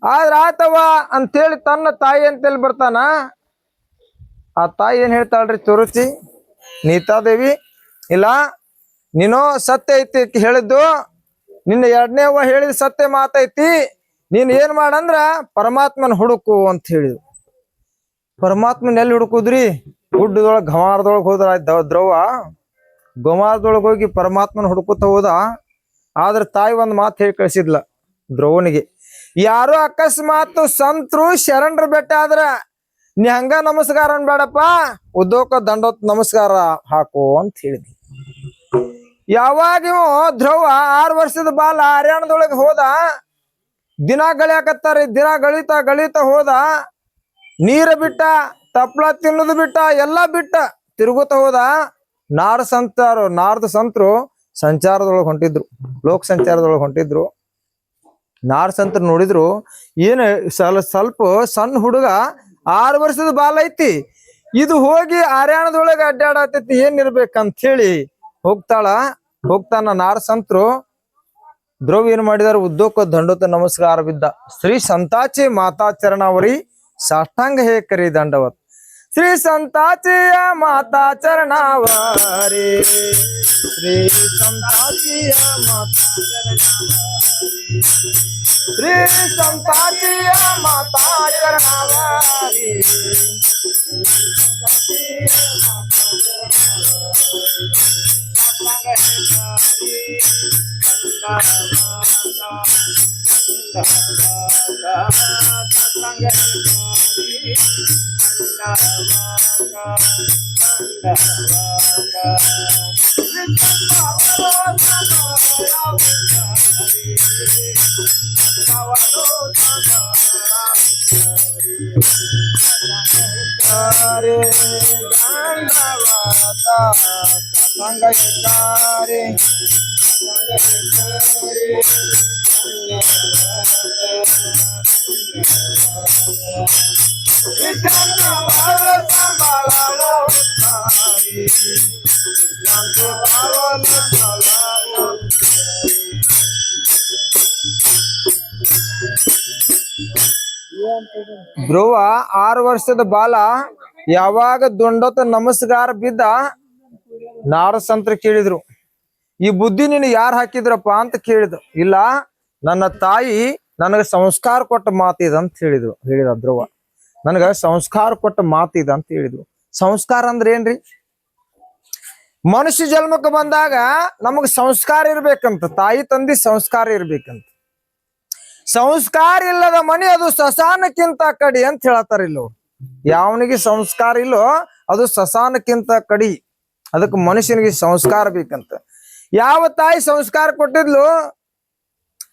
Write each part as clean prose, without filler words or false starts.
ಆದ್ರ ಆತವ ಅಂತೇಳಿ ತನ್ನ ತಾಯಿ ಅಂತೇಳಿ ಬರ್ತಾನ. ಆ ತಾಯಿ ಏನ್ ಹೇಳ್ತಾಳ್ರಿ ತುರುಚಿ ನೀತಾದೇವಿ, ಇಲ್ಲ ನೀನು ಸತ್ಯ ಐತಿ ಹೇಳಿದ್ದು, ನಿನ್ನ ಎರಡನೇ ಅವ್ವ ಹೇಳಿದ ಸತ್ಯ ಮಾತೈತಿ. ನೀನ್ ಏನ್ ಮಾಡಂದ್ರ ಪರಮಾತ್ಮನ ಹುಡುಕು ಅಂತ ಹೇಳಿದ್ರು. ಪರಮಾತ್ಮನ ಎಲ್ಲಿ ಹುಡುಕುದ್ರಿ? ಗುಡ್ಡದೊಳಗ ಗಮಾರದೊಳಗ ಹೋದ್ರ ದ್ರವ ಗಮಾರದೊಳಗ ಹೋಗಿ ಪರಮಾತ್ಮನ ಹುಡುಕುತ್ತ ಹೋದ. ಆದ್ರ ತಾಯಿ ಒಂದ್ ಮಾತು ಹೇಳಿ ಕಳ್ಸಿದ್ಲ ದ್ರವನಿಗೆ, ಯಾರೋ ಅಕಸ್ಮಾತ್ ಸಂತರು ಶರಣರ ಬೆಟ್ಟ ಆದ್ರ ನೀ ಹಂಗ ನಮಸ್ಕಾರ ಅನ್ಬೇಡಪ್ಪ, ಉದ್ದೋಕ ದಂಡೋತ್ ನಮಸ್ಕಾರ ಹಾಕು ಅಂತ ಹೇಳಿದ್ವಿ. ಯಾವಾಗ ಇವ ಧ್ರುವ 6 ವರ್ಷದ ಬಾಲ ಹರ್ಯಾಣದೊಳಗೆ ಹೋದ, ದಿನ ಗಳಿಯಾಕತ್ತಾರ. ದಿನ ಗಳಿತಾ ಹೋದ. ನೀರ ಬಿಟ್ಟ, ತಪ್ಪಲ ತಿನ್ನೋದು ಬಿಟ್ಟ, ಎಲ್ಲಾ ಬಿಟ್ಟ ತಿರುಗುತ್ತ ಹೋದ. ನಾರದ ಸಂತರು ಸಂಚಾರದೊಳಗೆ ಹೊಂಟಿದ್ರು, ಲೋಕ ಸಂಚಾರದೊಳಗೆ ಹೊಂಟಿದ್ರು. ನಾಡ ಸಂತರು ನೋಡಿದ್ರು, ಏನು ಸ್ವಲ್ಪ ಸಣ್ಣ ಹುಡುಗ 6 ವರ್ಷದ ಬಾಲ ಐತಿ, ಇದು ಹೋಗಿ ಹರ್ಯಾಣದೊಳಗೆ ಅಡ್ಡಾಡತೈತಿ, ಏನಿರ್ಬೇಕಂತ ಹೇಳಿ ಹೋಗ್ತಾನ. ನಾಡ ಸಂತರು ಧ್ರುವ ಏನ್ ಮಾಡಿದಾರೆ, ಉದ್ದೋಕ ದಂಡೋತ ನಮಸ್ಕಾರ ಬಿದ್ದ. ಶ್ರೀ ಸಂತಾಚಿ ಮಾತಾ ಚರಣಾವರಿ ಸಾಷ್ಟಾಂಗ ಹೇ ಕರಿ ದಂಡವತ್. ಶ್ರೀ ಸಂತಾಚಿಯ ಮಾತಾ ಚರಣಾವರಿ, ಶ್ರೀ ಸಂತಾಚಿಯ ಮಾತಾ ಚರಣಾವರಿ, ಶ್ರೀ ಸಂತಾಚಿಯ ಮಾತಾ ಚರಣಾವರಿ. ಧ್ರುವ 6 ವರ್ಷದ ಬಾಲ ಯಾವಾಗ ದುಂಡೋತ ನಮಸ್ಕಾರ ಬಿದ್ದ, ನಾಡ ಸಂತರು ಕೇಳಿದ್ರು, ಈ ಬುದ್ಧಿ ನೀನು ಯಾರು ಹಾಕಿದ್ರಪ್ಪ ಅಂತ ಕೇಳಿದ್ರು. ಇಲ್ಲ, ನನ್ನ ತಾಯಿ ನನಗ ಸಂಸ್ಕಾರ ಕೊಟ್ಟ ಮಾತಿದ ಅಂತ ಹೇಳಿದ ಧ್ರುವ. ನನಗ ಸಂಸ್ಕಾರ ಕೊಟ್ಟ ಮಾತಿದ ಅಂತ ಹೇಳಿದ್ರು. ಸಂಸ್ಕಾರ ಅಂದ್ರೆ ಏನ್ರಿ? ಮನುಷ್ಯ ಜನ್ಮಕ್ಕೆ ಬಂದಾಗ ನಮಗ್ ಸಂಸ್ಕಾರ ಇರ್ಬೇಕಂತ, ತಾಯಿ ತಂದಿ ಸಂಸ್ಕಾರ ಇರ್ಬೇಕಂತ. ಸಂಸ್ಕಾರ ಇಲ್ಲದ ಮನೆ ಅದು ಸಸಾನಕ್ಕಿಂತ ಕಡಿ ಅಂತ ಹೇಳತ್ತಾರ. ಇಲ್ಲೋ ಯಾವನಿಗೆ ಸಂಸ್ಕಾರ ಇಲ್ಲೋ ಅದು ಸಸಾನಕ್ಕಿಂತ ಕಡಿ. ಅದಕ್ಕೆ ಮನುಷ್ಯನಿಗೆ ಸಂಸ್ಕಾರ ಬೇಕಂತ. ಯಾವ ತಾಯಿ ಸಂಸ್ಕಾರ ಕೊಟ್ಟಿದ್ಲು,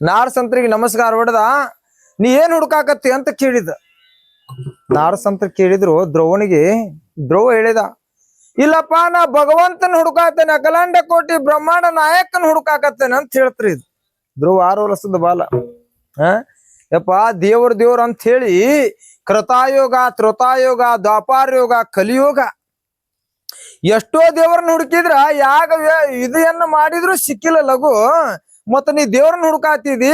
ನಾಡ ಸಂತರಿಗೆ ನಮಸ್ಕಾರ ಹೊಡೆದ. ನೀ ಏನ್ ಹುಡುಕಾಕತ್ತಿ ಅಂತ ಕೇಳಿದ. ನಾಡ ಸಂತರು ಕೇಳಿದ್ರು ಧ್ರುವನಿಗೆ. ಧ್ರುವ ಹೇಳಿದ, ಇಲ್ಲಪ್ಪ ನಾ ಭಗವಂತನ ಹುಡುಕಾತೇನೆ, ಅಖಿಲಾಂಡ ಕೋಟಿ ಬ್ರಹ್ಮಾಂಡ ನಾಯಕನ ಹುಡುಕಾಕತ್ತೇನೆ ಅಂತ ಹೇಳ್ತ್ರಿ. ಇದು ಧ್ರುವ 6 ವರ್ಷದ ಬಾಲ. ಯಪ್ಪ ದೇವ್ರ ಅಂತ ಹೇಳಿ ಕೃತಾಯೋಗ, ತ್ರೇತಾಯೋಗ, ದ್ವಾಪಾರ ಯೋಗ, ಕಲಿಯೋಗ ಎಷ್ಟೋ ದೇವ್ರನ್ನ ಹುಡುಕಿದ್ರ ಇದನ್ನ ಮಾಡಿದ್ರು ಸಿಕ್ಕಿಲ್ಲ ಲಘು. ಮತ್ತ ನೀ ದೇವ್ರನ್ನ ಹುಡುಕಾತಿದಿ,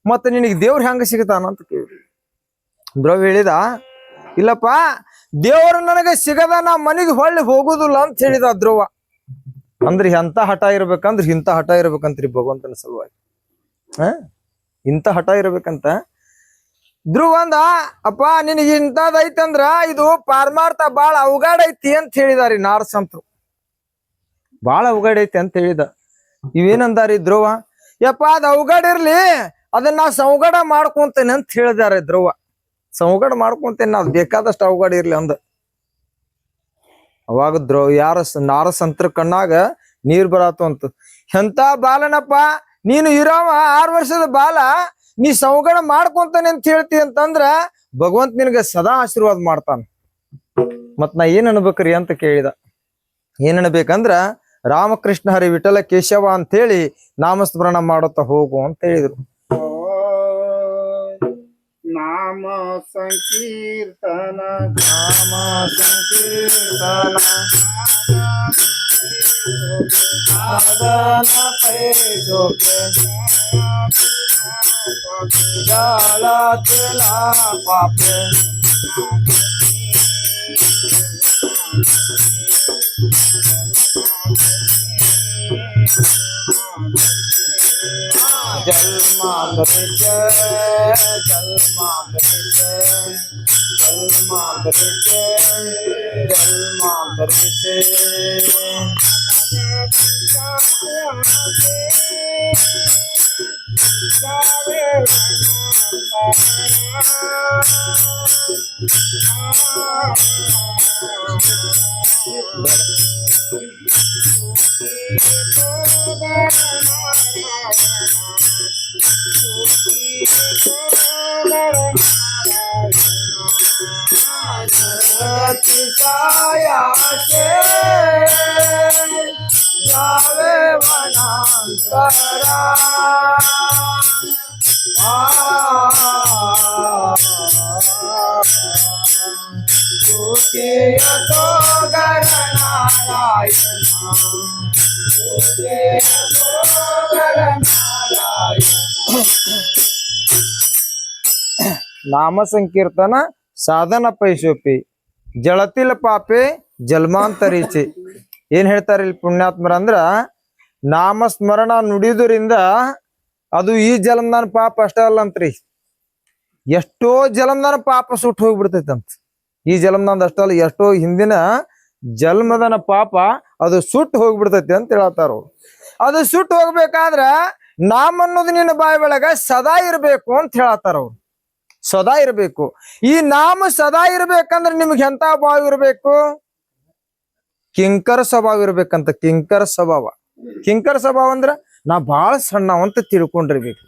ಮತ್ತ ನಿನಗೆ ದೇವ್ರ ಹೆಂಗ ಸಿಗತಾನ ಅಂತ ಕೇಳಿ. ಧ್ರುವ ಹೇಳಿದ, ಇಲ್ಲಪ್ಪ ದೇವ್ರ ನನಗೆ ಸಿಗದ ನಾ ಮನೆಗೆ ಹೊಳ್ಳಿ ಹೋಗುದಿಲ್ಲ ಅಂತ ಹೇಳಿದ ಧ್ರುವ. ಅಂದ್ರೆ ಎಂತ ಹಠ ಇರ್ಬೇಕಂದ್ರೆ ಇಂಥ ಹಠ ಇರ್ಬೇಕಂತ್ರಿ ಭಗವಂತನ ಸಲುವಾಗಿ. ಇಂಥ ಹಠ ಇರ್ಬೇಕಂತ. ಧ್ರುವ ಅಂದ, ಅಪ್ಪ ನಿನಗೆ ಇಂಥದೈತಂದ್ರ ಇದು ಪಾರಮಾರ್ಥ ಬಾಳ ಅವಘಾಡ ಐತಿ ಅಂತ ಹೇಳಿದಾರಿ ನಾಡ ಸಂತರು. ಬಾಳ ಅವಘಾಡ ಐತಿ ಅಂತ ಹೇಳಿದ. ಇವೇನಂದಾರಿ ಧ್ರುವ, ಯಪ್ಪ ಅದ್ ಅವಘಾಡ ಇರ್ಲಿ, ಅದನ್ನ ನಾ ಸಂಗಡ ಮಾಡ್ಕೊಂತೇನೆ ಅಂತ ಹೇಳಿದಾರೆ ಧ್ರುವ. ಸಂಗಡ ಮಾಡ್ಕೊಂತೇನೆ, ನಾವ್ ಬೇಕಾದಷ್ಟು ಅವಘಾಡ ಇರ್ಲಿ ಅಂದ. ಅವಾಗ ಧ್ರುವ ನಾಡ ಸಂತರ ಕಣ್ಣಾಗ ನೀರ್ ಬರಾತು ಅಂತ. ಎಂತ ಬಾಲನಪ್ಪ ನೀನು ಇರೋವ 6 ವರ್ಷದ ಬಾಲ, ನೀ ಸಂಗಡ ಮಾಡ್ಕೊಂತಾನೆ ಅಂತ ಹೇಳ್ತಿ ಅಂತಂದ್ರ ಭಗವಂತ ನಿನಗೆ ಸದಾ ಆಶೀರ್ವಾದ ಮಾಡ್ತಾನ. ಮತ್ ನಾ ಏನ್ ಅನ್ಬೇಕ್ರಿ ಅಂತ ಕೇಳಿದ. ಏನ್ ಅನ್ಬೇಕಂದ್ರ ರಾಮಕೃಷ್ಣ ಹರಿ ವಿಠಲ ಕೇಶವ ಅಂತ ಹೇಳಿ ನಾಮಸ್ಮರಣ ಮಾಡುತ್ತಾ ಹೋಗು ಅಂತ ಹೇಳಿದ್ರು. ನಾಮ ಸಂಕೀರ್ತನ जळतला पाप जन्मा धरिचे जन्मा धरिचे जन्मा धरिचे जन्मा धरिचे अतिशयाचे जावे वनांतरा सुखी तो गणनारायणा सुखी तो गणनारायण नाम संकीर्तन साधन पैसोपಿ ಜಳತಿಲ ಪಾಪೆ ಜನ್ಮಾಂತರೀಚೆ ಏನ್ ಹೇಳ್ತಾರೆ ಇಲ್ಲಿ ಪುಣ್ಯಾತ್ಮರ ಅಂದ್ರ ನಾಮಸ್ಮರಣ ನುಡಿಯೋದ್ರಿಂದ ಅದು ಈ ಜನ್ಮದಾನ ಪಾಪ ಅಷ್ಟ ಅಲ್ಲ ಅಂತ್ರಿ ಎಷ್ಟೋ ಜನ್ಮದಾನ ಪಾಪ ಸುಟ್ಟು ಹೋಗ್ಬಿಡ್ತೈತಂತ ಈ ಜನ್ಮದಾನ ಅಷ್ಟ ಅಲ್ಲ ಎಷ್ಟೋ ಹಿಂದಿನ ಜನ್ಮದನ ಪಾಪ ಅದು ಸುಟ್ಟು ಹೋಗ್ಬಿಡ್ತೈತಿ ಅಂತ ಹೇಳತ್ತಾರ ಅವ್ರು ಅದು ಸುಟ್ಟು ಹೋಗ್ಬೇಕಾದ್ರ ನಾಮ ಅನ್ನೋದು ನಿನ್ನ ಬಾಯಿ ಒಳಗ ಸದಾ ಇರ್ಬೇಕು ಅಂತ ಹೇಳತ್ತಾರ ಅವ್ರು ಸದಾ ಇರಬೇಕು ಈ ನಾಮ ಸದಾ ಇರ್ಬೇಕಂದ್ರೆ ನಿಮ್ಗೆ ಎಂತ ಭಾವ ಇರ್ಬೇಕು ಕಿಂಕರ ಸ್ವಭಾವ ಇರ್ಬೇಕಂತ ಕಿಂಕರ ಸ್ವಭಾವ ಅಂದ್ರ ನಾ ಬಾಳ ಸಣ್ಣವಂತ ತಿಳ್ಕೊಂಡಿರ್ಬೇಕು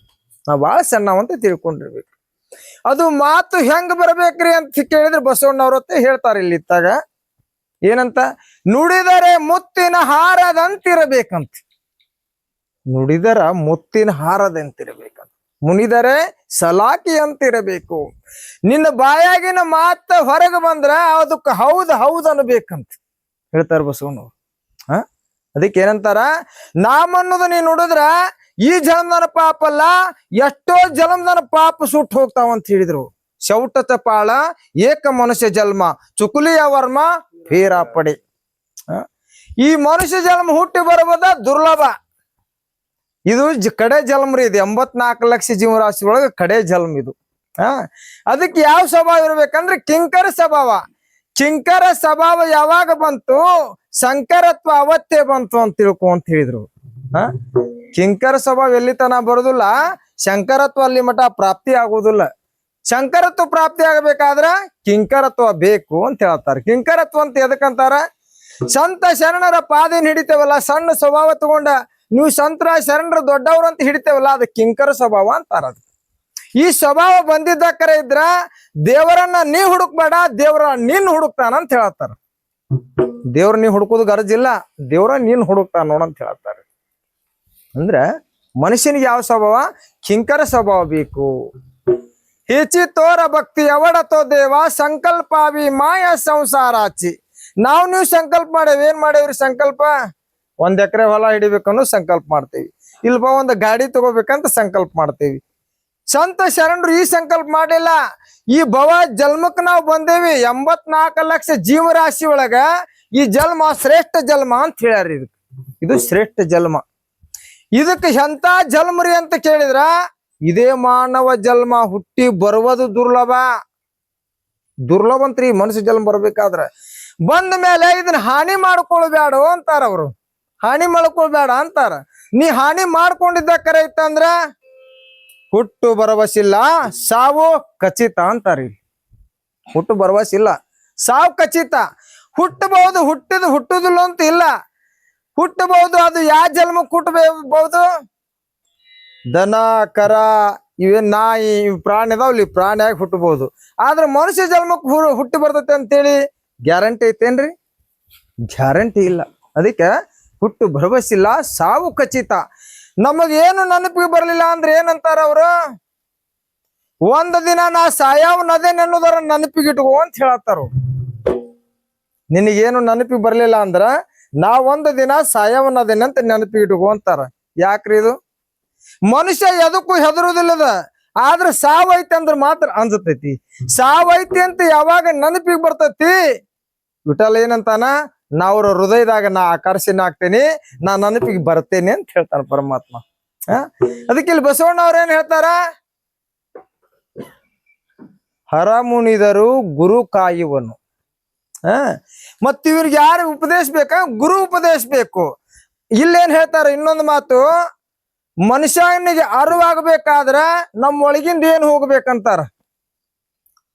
ಅದು ಮಾತು ಹೆಂಗ್ ಬರ್ಬೇಕ್ರಿ ಅಂತ ಕೇಳಿದ್ರೆ ಬಸವಣ್ಣವ್ರತ್ತೆ ಹೇಳ್ತಾರೆ ಇಲ್ಲಿ ಇತ್ತಾಗ ಏನಂತ ನುಡಿದರೆ ಮುತ್ತಿನ ಹಾರದಂತಿರಬೇಕಂತ ನುಡಿದರ ಮುತ್ತಿನ ಹಾರದಂತಿರಬೇಕಂತ ಮುನಿದರೆ ಸಲಾಕಿ ಅಂತಿರಬೇಕು ನಿನ್ನ ಬಾಯಾಗಿನ ಮಾತ ಹೊರಗೆ ಬಂದ್ರ ಅದಕ್ಕೆ ಹೌದು ಅನ್ಬೇಕಂತ ಹೇಳ್ತಾರ ಬಸವಣ್ಣವ್ರು ಅದಕ್ಕೆ ಏನಂತಾರ ನಾಮ ಅನ್ನೋದು ನೀನ್ ನೋಡಿದ್ರ ಈ ಜನ್ಮದನ ಪಾಪ ಅಲ್ಲ ಎಷ್ಟೋ ಜನ್ಮದನ ಪಾಪ ಸುಟ್ಟು ಹೋಗ್ತಾವಂತ ಹೇಳಿದ್ರು ಶೌಟ ಚಪಾಳ ಏಕ ಮನುಷ್ಯ ಜನ್ಮ ಚುಕುಲಿಯ ವರ್ಮ ಪೇರಾಪಡೆ ಈ ಮನುಷ್ಯ ಜನ್ಮ ಹುಟ್ಟಿ ಬರುವುದ ದುರ್ಲಭ ಇದು ಕಡೆ ಜನ್ಮ ರೀ ಇದು 84 ಲಕ್ಷ ಜೀವರಾಶಿ ಒಳಗ ಕಡೆ ಜನ್ಮ ಇದು ಅದಕ್ಕೆ ಯಾವ ಸ್ವಭಾವ ಇರ್ಬೇಕಂದ್ರೆ ಕಿಂಕರ ಸ್ವಭಾವ ಯಾವಾಗ ಬಂತು ಸಂಕರತ್ವ ಅವತ್ತೇ ಬಂತು ಅಂತ ತಿಳ್ಕೊ ಅಂತ ಹೇಳಿದ್ರು ಕಿಂಕರ ಸ್ವಭಾವ ಎಲ್ಲಿ ತನ ಬರುದಿಲ್ಲ ಶಂಕರತ್ವ ಅಲ್ಲಿ ಮಠ ಪ್ರಾಪ್ತಿ ಆಗುದಿಲ್ಲ ಶಂಕರತ್ವ ಪ್ರಾಪ್ತಿ ಆಗಬೇಕಾದ್ರ ಕಿಂಕರತ್ವ ಬೇಕು ಅಂತ ಹೇಳ್ತಾರೆ ಕಿಂಕರತ್ವ ಅಂತ ಎದಕ್ಕಂತಾರ ಸಂತ ಶರಣರ ಪಾದೇನ್ ಹಿಡಿತೇವಲ್ಲ ಸಣ್ಣ ಸ್ವಭಾವ ತಗೊಂಡ ನೀವು ಸಂತರ ಶರಣರು ದೊಡ್ಡವ್ರು ಅಂತ ಹಿಡಿತೇವಲ್ಲ ಅದು ಕಿಂಕರ ಸ್ವಭಾವ ಅಂತಾರ ಅದು ಈ ಸ್ವಭಾವ ಬಂದಿದ್ದಕ್ಕರ ಇದ್ರ ದೇವರನ್ನ ನೀ ಹುಡುಕ್ಬೇಡ ದೇವರ ನೀನ್ ಹುಡುಕ್ತಾನ ಅಂತ ಹೇಳತ್ತಾರ ದೇವ್ರ ನೀ ಹುಡುಕೋದು ಗರಜಿಲ್ಲ ದೇವ್ರ ನೀನ್ ಹುಡುಕ್ತಾನ ನೋಡಂತ ಹೇಳ್ತಾರೆ ಅಂದ್ರ ಮನುಷ್ಯನಿಗೆ ಯಾವ ಸ್ವಭಾವ ಕಿಂಕರ ಸ್ವಭಾವ ಬೇಕು ಹೆಚ್ಚಿ ತೋರ ಭಕ್ತಿ ಅವಡತೋ ದೇವ ಸಂಕಲ್ಪಾವಿ ಮಾಯ ಸಂಸಾರಾಚಿ ನೀವು ಸಂಕಲ್ಪ ಏನ್ ಮಾಡೇವ್ರಿ ಸಂಕಲ್ಪ 1 ಎಕರೆ ಹೊಲ ಹಿಡಿಬೇಕನ್ನೋ ಸಂಕಲ್ಪ ಮಾಡ್ತೇವಿ ಇಲ್ವಾ ಒಂದು ಗಾಡಿ ತಗೋಬೇಕಂತ ಸಂಕಲ್ಪ ಮಾಡ್ತೇವಿ ಸಂತ ಶರಣರು ಈ ಸಂಕಲ್ಪ ಮಾಡಿಲ್ಲ ಈ ಭವ ಜನ್ಮಕ್ ನಾವು ಬಂದೇವಿ 84 ಲಕ್ಷ ಜೀವರಾಶಿ ಒಳಗ ಈ ಜನ್ಮ ಶ್ರೇಷ್ಠ ಜನ್ಮ ಅಂತ ಹೇಳ್ಯಾರ ಇದು ಶ್ರೇಷ್ಠ ಜನ್ಮ ಇದಕ್ಕೆ ಎಂತ ಜನ್ಮರಿ ಅಂತ ಕೇಳಿದ್ರ ಇದೇ ಮಾನವ ಜನ್ಮ ಹುಟ್ಟಿ ಬರುವುದು ದುರ್ಲಭ ಅಂತ್ರಿ ಮನುಷ್ಯ ಜನ್ಮ ಬರ್ಬೇಕಾದ್ರ ಬಂದ ಮೇಲೆ ಇದನ್ನ ಹಾನಿ ಮಾಡ್ಕೊಳ್ಬೇಡ ಅಂತಾರ ಅವ್ರು ಹಾನಿ ಮಾಡ್ಕೊಳ್ಬೇಡ ಅಂತಾರ ನೀ ಹಾನಿ ಮಾಡ್ಕೊಂಡಿದ್ದ ಕರೆ ಇತ್ತಂದ್ರ ಹುಟ್ಟು ಭರವಸಿಲ್ಲ ಸಾವು ಖಚಿತ ಅಂತಾರಿ ಹುಟ್ಟು ಭರವಸಿಲ್ಲ ಸಾವು ಖಚಿತ ಹುಟ್ಟಬಹುದು ಹುಟ್ಟುದಿಲ್ಲ ಅಂತ ಇಲ್ಲ ಹುಟ್ಟಬಹುದು ಅದು ಯಾವ ಜನ್ಮಕ್ಕೆ ಹುಟ್ಟಬಹುದು ದನ ಕರ ಇವೇನ್ ನಾಯಿ ಪ್ರಾಣಿ ಅದಾವಲ್ಲಿ ಪ್ರಾಣಿಯಾಗಿ ಹುಟ್ಟಬಹುದು ಆದ್ರೆ ಮನುಷ್ಯ ಜನ್ಮಕ್ಕೆ ಹುಟ್ಟಿ ಬರ್ತೈತೆ ಅಂತೇಳಿ ಗ್ಯಾರಂಟಿ ಐತೇನ್ರಿ ಗ್ಯಾರಂಟಿ ಇಲ್ಲ ಅದಕ್ಕೆ ಹುಟ್ಟು ಭರವಸಿಲ್ಲ ಸಾವು ಖಚಿತ ನಮಗೇನು ನೆನಪಿಗೆ ಬರಲಿಲ್ಲ ಅಂದ್ರೆ ಏನಂತಾರ ಅವ್ರು ಒಂದ್ ದಿನ ನಾ ಸಾಯಾವನದೇನ್ ಅನ್ನೋದರ ನೆನಪಿಗೆ ಇಟ್ಕೋ ಅಂತ ಹೇಳತ್ತಾರ ನಿನಗೇನು ನೆನಪಿಗೆ ಬರ್ಲಿಲ್ಲ ಅಂದ್ರ ನಾ ಒಂದ್ ದಿನ ಸಾಯಾವನದೇನ್ ಅಂತ ನೆನಪಿಗೆ ಇಟ್ಕೋ ಅಂತಾರ ಯಾಕ್ರಿ ಇದು ಮನುಷ್ಯ ಎದಕ್ಕೂ ಹೆದರುದಿಲ್ಲದ, ಆದ್ರ ಸಾವೈತಿ ಅಂದ್ರ ಮಾತ್ರ ಅನ್ಸತೈತಿ. ಸಾವೈತಿ ಅಂತ ಯಾವಾಗ ನೆನಪಿಗೆ ಬರ್ತೈತಿ, ವಿಠಲ ಏನಂತಾನ, ನಾ ಅವ್ರ ಹೃದಯದಾಗ ನಾ ಆಕರ್ಷಣೆ ಆಗ್ತೇನಿ, ನಾ ನೆನಪಿಗೆ ಬರ್ತೇನೆ ಅಂತ ಹೇಳ್ತಾನ ಪರಮಾತ್ಮ. ಅದಕ್ಕೆ ಇಲ್ಲಿ ಬಸವಣ್ಣ ಅವ್ರ ಏನ್ ಹೇಳ್ತಾರ, ಹರ ಮುನಿದರು ಗುರು ಕಾಯುವನು. ಮತ್ತ ಇವ್ರಿಗೆ ಯಾರು ಉಪದೇಶ ಬೇಕಾ? ಗುರು ಉಪದೇಶ ಬೇಕು. ಇಲ್ಲೇನ್ ಹೇಳ್ತಾರ ಇನ್ನೊಂದು ಮಾತು, ಮನುಷ್ಯನಿಗೆ ಅರಿವಾಗಬೇಕಾದ್ರ ನಮ್ಮ ಒಳಗಿಂದ ಏನ್ ಹೋಗ್ಬೇಕಂತಾರ.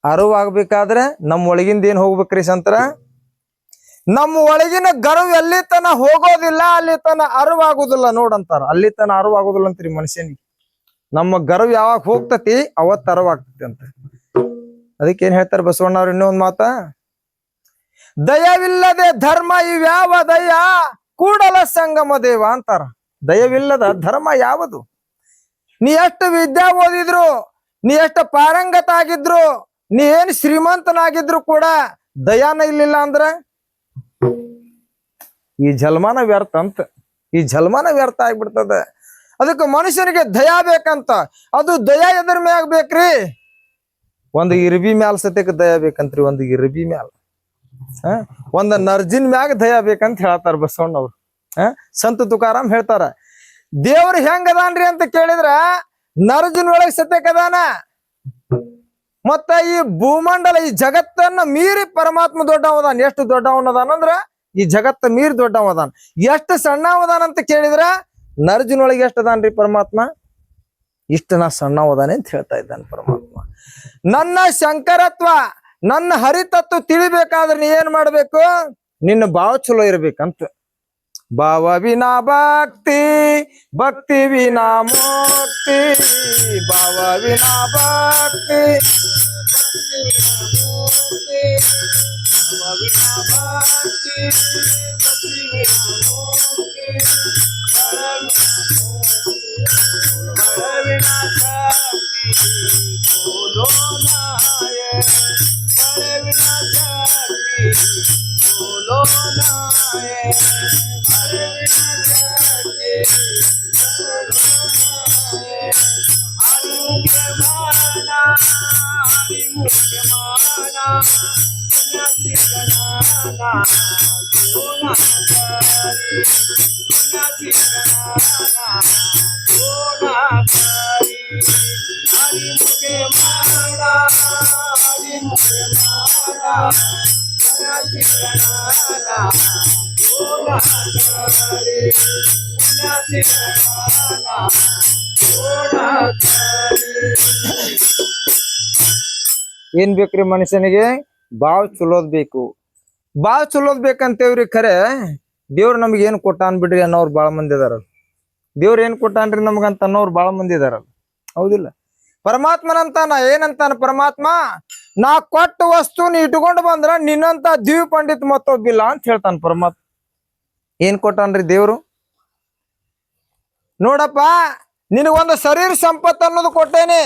ಅರಿವಾಗಬೇಕಾದ್ರೆ ನಮ್ಮ ಒಳಗಿಂದ ಏನ್ ಹೋಗ್ಬೇಕ್ರಿ ಸಂತರ? ನಮ್ಮ ಒಳಗಿನ ಗರ್ವ ಎಲ್ಲಿ ತನ ಹೋಗೋದಿಲ್ಲ, ಅಲ್ಲಿ ತನ ಅರಿವಾಗುದಿಲ್ಲ ನೋಡಂತಾರ. ಅಲ್ಲಿ ತನ ಅರಿವಾಗುದಿಲ್ಲ ಅಂತ್ರಿ ಮನುಷ್ಯನಿಗೆ. ನಮ್ಮ ಗರ್ವ ಯಾವಾಗ ಹೋಗ್ತತಿ ಅವತ್ತು ಅರಿವಾಗ್ತತಿ ಅಂತ. ಅದಕ್ಕೆ ಏನ್ ಹೇಳ್ತಾರ ಬಸವಣ್ಣವ್ರು ಇನ್ನೊಂದು ಮಾತ, ದಯವಿಲ್ಲದೆ ಧರ್ಮ ಇವ್ಯಾವ ದಯ ಕೂಡಲ ಸಂಗಮ ದೇವ ಅಂತಾರ. ದಯವಿಲ್ಲದ ಧರ್ಮ ಯಾವುದು? ನೀ ಎಷ್ಟು ವಿದ್ಯಾ ಓದಿದ್ರು, ನೀ ಎಷ್ಟು ಪಾರಂಗತ ಆಗಿದ್ರು, ನೀ ಏನ್ ಶ್ರೀಮಂತನಾಗಿದ್ರು ಕೂಡ ದಯಾನ ಇಲ್ಲಿಲ್ಲ ಅಂದ್ರ ಈ ಜನ್ಮನ ವ್ಯರ್ಥ ಅಂತ. ಈ ಜನ್ಮನ ವ್ಯರ್ಥ ಆಗ್ಬಿಡ್ತದ. ಅದಕ್ಕೆ ಮನುಷ್ಯನಿಗೆ ದಯಾ ಬೇಕಂತ. ಅದು ದಯಾ ಎದ್ರ ಮ್ಯಾಗ ಬೇಕ್ರಿ? ಒಂದು ಇರ್ಬಿ ಮ್ಯಾಲ ಸತ್ಯಕ್ಕೆ ದಯಾ ಬೇಕಂತ್ರಿ. ಒಂದು ಇರ್ಬಿ ಮ್ಯಾಲ, ಒಂದ ನರ್ಜಿನ್ ಮ್ಯಾಗ ದಯಾ ಬೇಕಂತ ಹೇಳ್ತಾರ ಬಸವಣ್ಣವ್ರು. ಸಂತ ತುಕಾರಾಮ್ ಹೇಳ್ತಾರ, ದೇವ್ರ ಹೆಂಗ್ ಅದಾನ್ರಿ ಅಂತ ಕೇಳಿದ್ರ ನರ್ಜಿನ್ ಒಳಗ್ ಸತ್ಯಕ್ಕೆ ಅದಾನ. ಮತ್ತ ಈ ಭೂಮಂಡಲ, ಈ ಜಗತ್ತನ್ನ ಮೀರಿ ಪರಮಾತ್ಮ ದೊಡ್ಡವದಾನ. ಎಷ್ಟು ದೊಡ್ಡವನದಾನಂದ್ರ ಈ ಜಗತ್ತ ಮೀರಿ ದೊಡ್ಡವದಾನ. ಎಷ್ಟು ಸಣ್ಣವದಾನ ಅಂತ ಕೇಳಿದ್ರ ನರ್ಜಿನೊಳಗೆ ಎಷ್ಟು ಅದಾನ್ರಿ ಪರಮಾತ್ಮ? ಇಷ್ಟ ನಾ ಸಣ್ಣವದಾನೆ ಅಂತ ಹೇಳ್ತಾ ಇದ್ದಾನೆ ಪರಮಾತ್ಮ. ನನ್ನ ಶಂಕರತ್ವ, ನನ್ನ ಹರಿತತ್ವ ತಿಳಿಬೇಕಾದ್ರೆ ನೀ ಏನ್ ಮಾಡ್ಬೇಕು? ನಿನ್ನ ಭಾವ ಚಲೋ ಇರ್ಬೇಕಂತ. ಭಾವ ವಿನಾ ಭಕ್ತಿ, ಭಕ್ತಿ ವಿನಾ ಮುಕ್ತಿ. ಭಾವ ವಿನಾ ಭಕ್ತಿ, ಭಾವ ವಿನಾ ಭಕ್ತಿ, ಭಕ್ತಿ ವಿನಾ ಮುಕ್ತಿ. ಬಡ ವಿನಾ ಶಕ್ತಿ ಬೋಲೋ ನಾಯ, ಬಡ ವಿನಾ ಶಕ್ತಿ ಬೋಲೋ ನಾಯ. ಏನ್ ಬೇಕ್ರಿ ಮನುಷ್ಯನಿಗೆ? ಬಾಳ್ ಚಲೋದ್ ಬೇಕು. ಬಾಳ್ ಚಲೋದ್ ಬೇಕಂತೇವ್ರಿ. ಖರೆ ದೇವ್ರ ನಮ್ಗೆ ಏನ್ ಕೊಟ್ಟಾನ್ ಬಿಡ್ರಿ ಅನ್ನೋರು ಬಾಳ ಮಂದಿ ಇದಾರಲ್ಲ. ದೇವ್ರ ಏನ್ ಕೊಟ್ಟಾನ್ರಿ ನಮ್ಗಂತ ಅನ್ನೋರು ಬಾಳ ಮಂದಿ ಇದಾರಲ್ಲ. ಹೌದಿಲ್ಲ? ಪರಮಾತ್ಮನಂತಾನ ಏನಂತಾನ ಪರಮಾತ್ಮ, ನಾ ಕೊಟ್ಟ ವಸ್ತುನ ಇಟ್ಕೊಂಡು ಬಂದ್ರ ನಿನ್ನಂತ ದಿವ್ಯ ಪಂಡಿತ್ ಮತ್ತೊಬ್ಬಿಲ್ಲ ಅಂತ ಹೇಳ್ತಾನ ಪರಮಾತ್ಮ. ಏನ್ ಕೊಟ್ಟಾನ್ರಿ ದೇವ್ರು? ನೋಡಪ್ಪ, ನಿನಗೊಂದು ಶರೀರ ಸಂಪತ್ತು ಅನ್ನೋದು ಕೊಟ್ಟೇನಿ.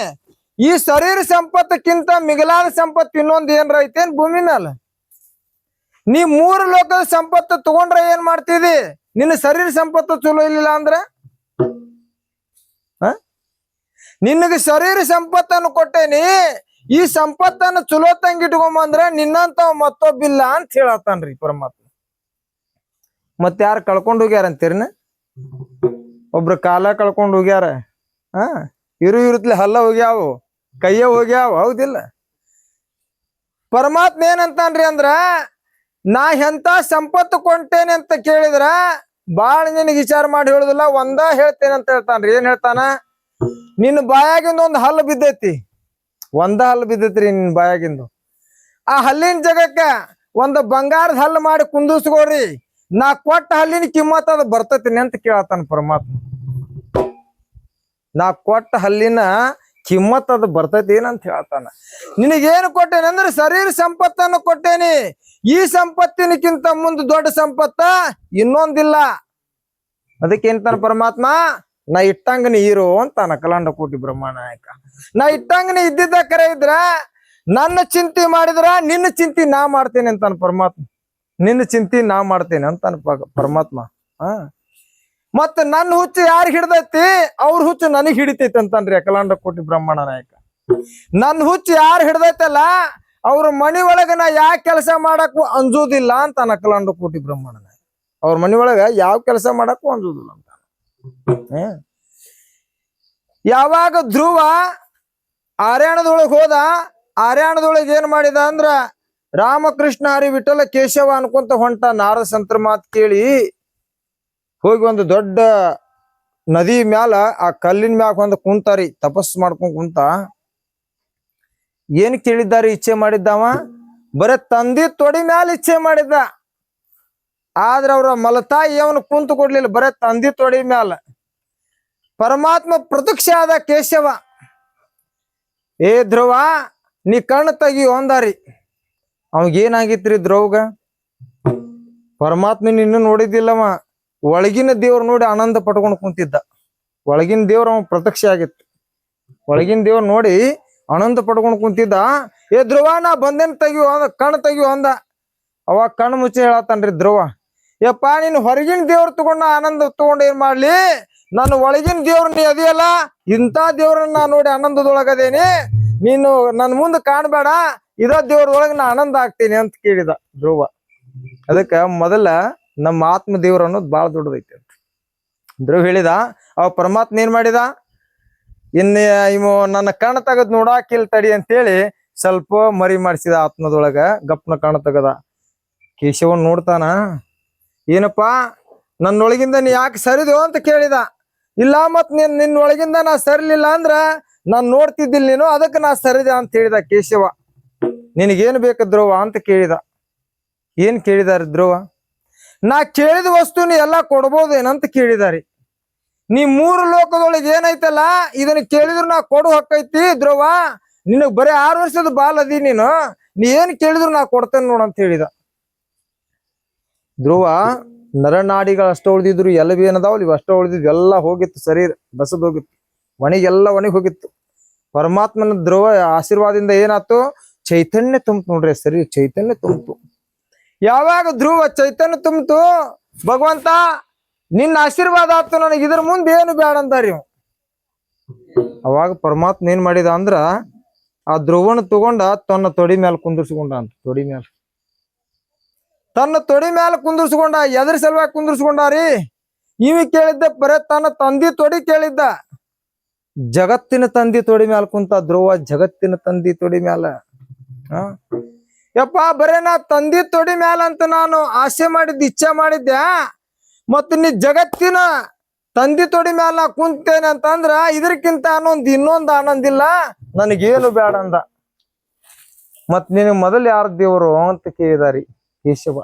ಈ ಶರೀರ ಸಂಪತ್ತಕ್ಕಿಂತ ಮಿಗಿಲಾದ ಸಂಪತ್ತು ಇನ್ನೊಂದು ಏನ್ರ ಐತೇನ್ ಭೂಮಿ ಮ್ಯಾಲ? ನೀ 3 ಲೋಕದ ಸಂಪತ್ತು ತಗೊಂಡ್ರ ಏನ್ ಮಾಡ್ತಿದಿ? ನಿನ್ನ ಶರೀರ ಸಂಪತ್ತು ಚಲೋ ಇಲ್ಲಿಲ್ಲ ಅಂದ್ರ? ನಿನಗೆ ಶರೀರ ಸಂಪತ್ತನ್ನು ಕೊಟ್ಟೇನಿ, ಈ ಸಂಪತ್ತನ್ನು ಚಲೋ ತಂಗಿಟ್ಕೊಂಬಂದ್ರ ನಿನ್ನಂತ ಮತ್ತೊಬ್ಬಿಲ್ಲ ಅಂತ ಹೇಳತ್ತಾನ್ರಿ ಪರಮಾತ್ಮ. ಮತ್ ಯಾರು ಕಳ್ಕೊಂಡು ಹೋಗ್ಯಾರ ಅಂತೀರಿನ? ಒಬ್ರು ಕಾಲ ಕಳ್ಕೊಂಡು ಹೋಗ್ಯಾರ, ಇರುತ್ತಲೆ ಹಲ್ಲ ಹೋಗ್ಯಾವು, ಕೈಯ ಹೋಗ್ಯಾವ. ಹೌದಿಲ್ಲ? ಪರಮಾತ್ಮ ಏನಂತಾನ್ರಿ ಅಂದ್ರ, ನಾ ಎಂತ ಸಂಪತ್ತು ಕೊಂಟೇನೆ ಅಂತ ಕೇಳಿದ್ರ ಬಾಳ ನಿನಗೆ ವಿಚಾರ ಮಾಡಿ ಹೇಳುದಿಲ್ಲ, ಒಂದ ಹೇಳ್ತೇನೆ ಅಂತ ಹೇಳ್ತಾನ್ರಿ. ಏನ್ ಹೇಳ್ತಾನ? ನಿನ್ನ ಬಾಯಾಗಿಂದ ಒಂದು ಹಲ್ಲು ಬಿದ್ದೈತಿ, ಒಂದ ಹಲ್ಲು ಬಿದ್ದೈತ್ರಿ ನಿನ್ ಬಾಯಾಗಿಂದು. ಆ ಹಲ್ಲಿನ ಜಗಕ್ಕ ಒಂದು ಬಂಗಾರದ ಹಲ್ಲು ಮಾಡಿ ಕುಂದಿಸ್ಕೋರಿ, ನಾ ಕೊಟ್ಟ ಹಲ್ಲಿನ ಕಿಮ್ಮತ್ ಅದು ಬರ್ತೈತಿನಿ ಅಂತ ಕೇಳತ್ತಾನ ಪರಮಾತ್ಮ. ನಾ ಕೊಟ್ಟ ಹಲ್ಲಿನ ಕಿಮ್ಮತ್ ಅದು ಬರ್ತೈತಿ ಏನಂತ ಹೇಳ್ತಾನ. ನಿನಗೇನು ಕೊಟ್ಟೇನಿ ಅಂದ್ರೆ ಶರೀರ ಸಂಪತ್ತನ್ನು ಕೊಟ್ಟೇನಿ. ಈ ಸಂಪತ್ತಿನಕ್ಕಿಂತ ಮುಂದೆ ದೊಡ್ಡ ಸಂಪತ್ತ ಇನ್ನೊಂದಿಲ್ಲ. ಅದಕ್ಕೆ ಎಂತಾನ ಪರಮಾತ್ಮ, ನಾ ಇಟ್ಟಂಗ ನೀ ಇರು ಅಂತಾನ ಕಲಾಂಡ ಕೋಟಿ ಬ್ರಹ್ಮಾಂಡ ನಾಯಕ. ನಾ ಇಟ್ಟಂಗ ನೀ ಇದ್ದಿದ್ದ ಕರೆ ಇದ್ರ, ನನ್ನ ಚಿಂತೆ ಮಾಡಿದ್ರ ನಿನ್ನ ಚಿಂತೆ ನಾ ಮಾಡ್ತೇನೆ ಅಂತಾನ ಪರಮಾತ್ಮ. ನಿನ್ನ ಚಿಂತೆ ನಾ ಮಾಡ್ತೇನೆ ಅಂತಾನ ಪರಮಾತ್ಮ. ಮತ್ತ ನನ್ನ ಹುಚ್ಚು ಯಾರು ಹಿಡ್ದೈತಿ ಅವ್ರ ಹುಚ್ಚು ನನಗ್ ಹಿಡಿತೈತಿ ಅಂತನ್ರಿ ಅಖಿಲಾಂಡ ಕೋಟಿ ಬ್ರಹ್ಮಾಂಡ ನಾಯಕ. ನನ್ನ ಹುಚ್ಚು ಯಾರು ಹಿಡ್ದೈತಲ್ಲ ಅವ್ರ ಮನಿ ಒಳಗ ನಾ ಯಾವ ಕೆಲಸ ಮಾಡಕ್ಕೂ ಅಂಜುದಿಲ್ಲ ಅಂತ ಅಖಿಲಾಂಡ ಕೋಟಿ ಬ್ರಹ್ಮಾಂಡ ನಾಯಕ. ಅವ್ರ ಮನಿ ಒಳಗ ಯಾವ ಕೆಲಸ ಮಾಡಕ್ಕೂ ಅಂಜುದಿಲ್ಲ ಅಂತ. ಯಾವಾಗ ಧ್ರುವ ಆರ್ಯಾಣದೊಳಗೆ ಹೋದ, ಆರ್ಯಾಣದೊಳಗೆ ಏನ್ ಮಾಡಿದ ಅಂದ್ರ ರಾಮಕೃಷ್ಣ ಹರಿ ವಿಠಲ ಕೇಶವ ಅನ್ಕೊಂತ ಹೊಂಟ. ನಾರದ ಸಂತರ ಮಾತು ಕೇಳಿ ಹೋಗಿ ಒಂದು ದೊಡ್ಡ ನದಿ ಮ್ಯಾಲ ಆ ಕಲ್ಲಿನ ಮ್ಯಾಗ ಒಂದು ಕುಂತಾರಿ, ತಪಸ್ ಮಾಡ್ಕೊಂಡ್ ಕುಂತ. ಏನ್ ಕೇಳಿದ್ದಾರೆ ಇಚ್ಛೆ ಮಾಡಿದ್ದವ? ಬರೇ ತಂದಿ ತೊಡಿ ಮ್ಯಾಲ ಇಚ್ಛೆ ಮಾಡಿದ್ದ. ಆದ್ರ ಅವ್ರ ಮಲತಾಯಿ ಅವನು ಕುಂತು ಕೊಡ್ಲಿಲ್ಲ, ಬರೇ ತಂದಿ ತೊಡಿ ಮ್ಯಾಲ. ಪರಮಾತ್ಮ ಪ್ರತ್ಯಕ್ಷ ಆದ ಕೇಶವ, ಏ ಧ್ರುವ ನೀ ಕಣ್ಣು ತೆಗಿಯೋ ಅಂದಾರಿ. ಅವಾಗೇನಾಗಿತ್ರಿ ಧ್ರುವಗ? ಪರಮಾತ್ಮ ನಿನ್ನ ನೋಡಿದ್ದಿಲ್ಲವ, ಒಳಗಿನ ದೇವ್ರು ನೋಡಿ ಆನಂದ ಪಟ್ಕೊಂಡು ಕುಂತಿದ್ದ. ಒಳಗಿನ ದೇವ್ರ ಅವ ಪ್ರತ್ಯಕ್ಷ ಆಗಿತ್ತು. ಒಳಗಿನ ದೇವ್ರು ನೋಡಿ ಆನಂದ ಪಟ್ಕೊಂಡು ಕುಂತಿದ್ದ. ಏ ಧ್ರುವ ನಾ ಬಂದೇನ್ ತೆಗಿಯೋ ಅಂದ, ಕಣ್ಣು ತೆಗಿಯೋ ಅಂದ. ಅವಾಗ ಕಣ್ಣು ಮುಚ್ಚಿ ಹೇಳತ್ತನ್ರಿ ಧ್ರುವ, ಯಪ್ಪ ನೀನು ಹೊರಗಿನ ದೇವ್ರ ತಗೊಂಡ ಆನಂದ ತಗೊಂಡು ಏನ್ ಮಾಡ್ಲಿ, ನಾನು ಒಳಗಿನ ದೇವ್ರ ನೀ ಅದಿಯಲ್ಲ, ಇಂಥ ದೇವ್ರನ್ನ ನೋಡಿ ಆನಂದದೊಳಗದೇನಿ, ನೀನು ನನ್ ಮುಂದೆ ಕಾಣಬೇಡ, ಇದ ದೇವ್ರದೊಳಗ ನಾ ಆನಂದ ಆಗ್ತೀನಿ ಅಂತ ಕೇಳಿದ ಧ್ರುವ. ಅದಕ್ಕ ಮೊದಲ ನಮ್ಮ ಆತ್ಮ ದೇವ್ರ ಅನ್ನೋದು ಬಾಳ ದೊಡ್ಡದೈತಿ ಅಂತ ಧ್ರುವ ಹೇಳಿದ. ಅವ ಪರಮಾತ್ಮ ಏನ್ ಮಾಡಿದ, ಇನ್ನ ಇವ ನನ್ನ ಕಣ್ಣು ತೆಗದ್ ನೋಡಾಕಿಲ್ ತಡಿ ಅಂತೇಳಿ ಸ್ವಲ್ಪ ಮರಿ ಮಾಡಿಸಿದ ಆತ್ಮದೊಳಗ. ಗಪ್ನ ಕಣ್ಣು ತೆಗದ. ಕೇಶವನ್ ನೋಡ್ತಾನ, ಏನಪ್ಪಾ ನನ್ನೊಳಗಿಂದ ನೀ ಯಾಕೆ ಸರಿದೋ ಅಂತ ಕೇಳಿದ. ಇಲ್ಲ ಮತ್ ನಿನ್ನೊಳಗಿಂದ ನಾ ಸರಿಲಿಲ್ಲ ಅಂದ್ರ ನಾನ್ ನೋಡ್ತಿದ್ದಿಲ್ಲ ನೀನು, ಅದಕ್ಕೆ ನಾ ಸರಿದೆ ಅಂತ ಹೇಳಿದ ಕೇಶವ. ನಿನಗೇನು ಬೇಕು ಧ್ರುವ ಅಂತ ಕೇಳಿದ. ಏನ್ ಕೇಳಿದಾರೆ ಧ್ರುವ? ನಾ ಕೇಳಿದ ವಸ್ತು ನೀ ಎಲ್ಲಾ ಕೊಡ್ಬೋದೇನಂತ ಕೇಳಿದಾರಿ. ನೀ ಮೂರು ಲೋಕದೊಳಗೆ ಏನೈತಲ್ಲ ಇದನ್ನ ಕೇಳಿದ್ರು ನಾ ಕೊಡು ಹಕ್ಕೈತಿ ಧ್ರುವ, ನಿನಗ್ ಬರೀ 6 ವರ್ಷದ ಬಾಲ್ ಅದಿ ನೀನು, ನೀ ಏನ್ ಕೇಳಿದ್ರು ನಾ ಕೊಡ್ತೇನೆ ನೋಡಂತ ಹೇಳಿದ. ಧ್ರುವ ನರನಾಡಿಗಳು ಅಷ್ಟ ಉಳಿದಿದ್ರು, ಎಲಬಿ ಏನದಾವಲ್ಲ ಇವ್ ಅಷ್ಟ ಉಳಿದಿದ್ವು, ಎಲ್ಲ ಹೋಗಿತ್ತು, ಶರೀರ ಬಸದ್ ಹೋಗಿತ್ತು, ಒಣಗಿ ಹೋಗಿತ್ತು. ಪರಮಾತ್ಮನ ಧ್ರುವ ಆಶೀರ್ವಾದದಿಂದ ಏನಾಯ್ತು, ಚೈತನ್ಯ ತುಂಬಿತು ನೋಡ್ರಿ, ಸರಿ ಚೈತನ್ಯ ತುಂಬಿತು. ಯಾವಾಗ ಧ್ರುವ ಚೈತನ್ಯ ತುಂಬಿತು, ಭಗವಂತ ನಿನ್ನ ಆಶೀರ್ವಾದ ಆಯ್ತು, ನನಗೆ ಇದ್ರ ಮುಂದೆ ಏನು ಬೇಡ ಅಂತಾರಿ. ಅವಾಗ ಪರಮಾತ್ಮ ಏನ್ ಮಾಡಿದ ಅಂದ್ರ ಆ ಧ್ರುವನ ತಗೊಂಡ ತನ್ನ ತೊಡಿ ಮ್ಯಾಲ ಕುಂದಿರ್ಸ್ಕೊಂಡ ಅಂತ. ತೊಡಿ ಮ್ಯಾಲ ತನ್ನ ತೊಡಿ ಮ್ಯಾಲ ಕುಂದಿರ್ಸ್ಕೊಂಡ. ಎದ್ರ ಸಲುವಾಗಿ ಕುಂದಿರ್ಸ್ಕೊಂಡಾರಿ? ಇವಿ ಕೇಳಿದ್ದ ಬರೇ ತನ್ನ ತಂದಿ ತೊಡಿ ಕೇಳಿದ್ದ. ಜಗತ್ತಿನ ತಂದಿ ತೊಡಿ ಮ್ಯಾಲ ಕುಂತ ಧ್ರುವ, ಜಗತ್ತಿನ ತಂದಿ ತೊಡಿ ಮ್ಯಾಲ. ಯಪ್ಪ ಬರೇ ನಾ ತಂದಿ ತೊಡಿ ಮ್ಯಾಲ ಅಂತ ನಾನು ಆಸೆ ಮಾಡಿದ್ದೆ, ಇಚ್ಛೆ ಮಾಡಿದ್ದೆ, ಮತ್ತ ನೀ ಜಗತ್ತಿನ ತಂದಿ ತೊಡಿ ಮ್ಯಾಲ ನಾ ಕುಂತೇನೆ ಅಂತಂದ್ರ ಇದಕ್ಕಿಂತ ಇನ್ನೊಂದು ಆನಂದ ಇಲ್ಲ, ನನಗೇನು ಬೇಡ ಅಂದ. ಮತ್ ನಿನಗ್ ಮೊದಲು ಯಾರ ದೇವರು ಅಂತ ಕೇಳಿದಾರಿ ಕೇಶವ.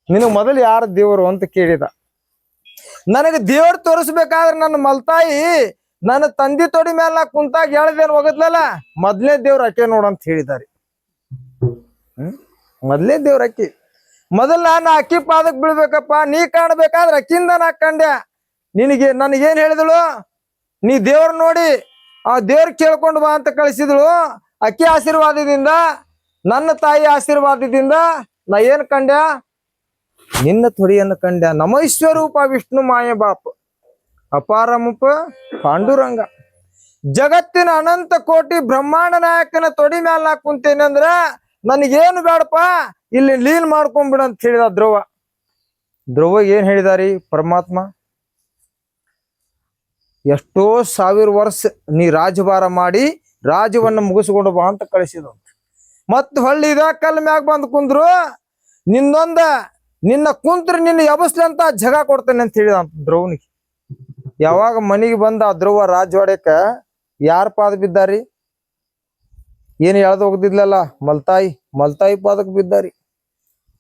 ನಿನಗ್ ಮೊದಲು ಯಾರ ದೇವರು ಅಂತ ಕೇಳಿದ. ನನಗೆ ದೇವ್ರ ತೋರಿಸ್ಬೇಕಾದ್ರೆ ನನ್ನ ಮಲ್ತಾಯಿ ನನ್ನ ತಂದಿ ತೊಡಿ ಮ್ಯಾಲ ನಾ ಕುಂತಾಗ ಹೇಳ್ದೇನು ಹೋಗದ್ಲಲ್ಲ, ಮೊದ್ಲೇ ದೇವ್ರ ಅಕ್ಕಿ ನೋಡಂತ ಹೇಳಿದಾರಿ. ಮೊದ್ಲೇ ದೇವ್ರ ಅಕ್ಕಿ. ಮೊದಲ ನಾನು ಅಕ್ಕಿ ಪಾದಕ್ ಬೀಳ್ಬೇಕಪ್ಪ, ನೀ ಕಾಣ್ಬೇಕಾದ್ರೆ ಅಕ್ಕಿಂದ ನಾ ಕಂಡೆ. ನನಗೇನ್ ಹೇಳಿದಳು, ನೀ ದೇವ್ರ ನೋಡಿ ಆ ದೇವ್ರ ಕೇಳ್ಕೊಂಡು ಬಾ ಅಂತ ಕಳಿಸಿದಳು. ಅಕ್ಕಿ ಆಶೀರ್ವಾದದಿಂದ, ನನ್ನ ತಾಯಿ ಆಶೀರ್ವಾದದಿಂದ ನಾ ಏನ್ ಕಂಡ್ಯ, ನಿನ್ನ ತೊಡಿಯನ್ನು ಕಂಡ್ಯ. ನಮೈಶ್ವರೂಪ ವಿಷ್ಣು ಮಾಯ ಬಾಪ ಅಪಾರಮುಪ ಪಾಂಡುರಂಗ. ಜಗತ್ತಿನ ಅನಂತ ಕೋಟಿ ಬ್ರಹ್ಮಾಂಡ ನಾಯಕನ ತೊಡಿ ಮ್ಯಾಲ ನಾ ಕುಂತೇನೆ ಅಂದ್ರ ನನಗೇನು ಬೇಡಪ್ಪ, ಇಲ್ಲಿ ಲೀನ್ ಮಾಡ್ಕೊಂಡ್ಬಿಡ ಅಂತ ಹೇಳಿದ ಧ್ರುವ. ಧ್ರುವ ಏನ್ ಹೇಳಿದಾರಿ ಪರಮಾತ್ಮ? ಎಷ್ಟೋ 1000 ವರ್ಷ ನೀ ರಾಜಭಾರ ಮಾಡಿ ರಾಜ್ಯವನ್ನ ಮುಗಿಸ್ಕೊಂಡು ಬಾ ಅಂತ ಕಳಿಸಿದ. ಮತ್ ಹೊಳ್ಳಿ ಇದ ಕಲ್ ಮ್ಯಾಗ ಬಂದ್ ಕುಂದ್ರು, ನಿನ್ನ ಕುಂತ್ರ ನಿನ್ನ ಎಬಸ್ಲಿ ಅಂತ ಜಗ ಕೊಡ್ತೇನೆ ಅಂತ ಹೇಳಿದ ಅಂತ ಧ್ರುವನಿಗೆ. ಯಾವಾಗ ಮನಿಗೆ ಬಂದ ಆ ಧ್ರುವ ರಾಜವಾಡ್ಯಕ್ಕ ಯಾರ ಪಾದ ಬಿದ್ದಾರಿ? ಏನ್ ಎಳ್ದು ಹೋಗ್ದಿದ್ಲಲ್ಲ ಮಲ್ತಾಯಿ ಪಾದಕ್ ಬಿದ್ದಾರಿ.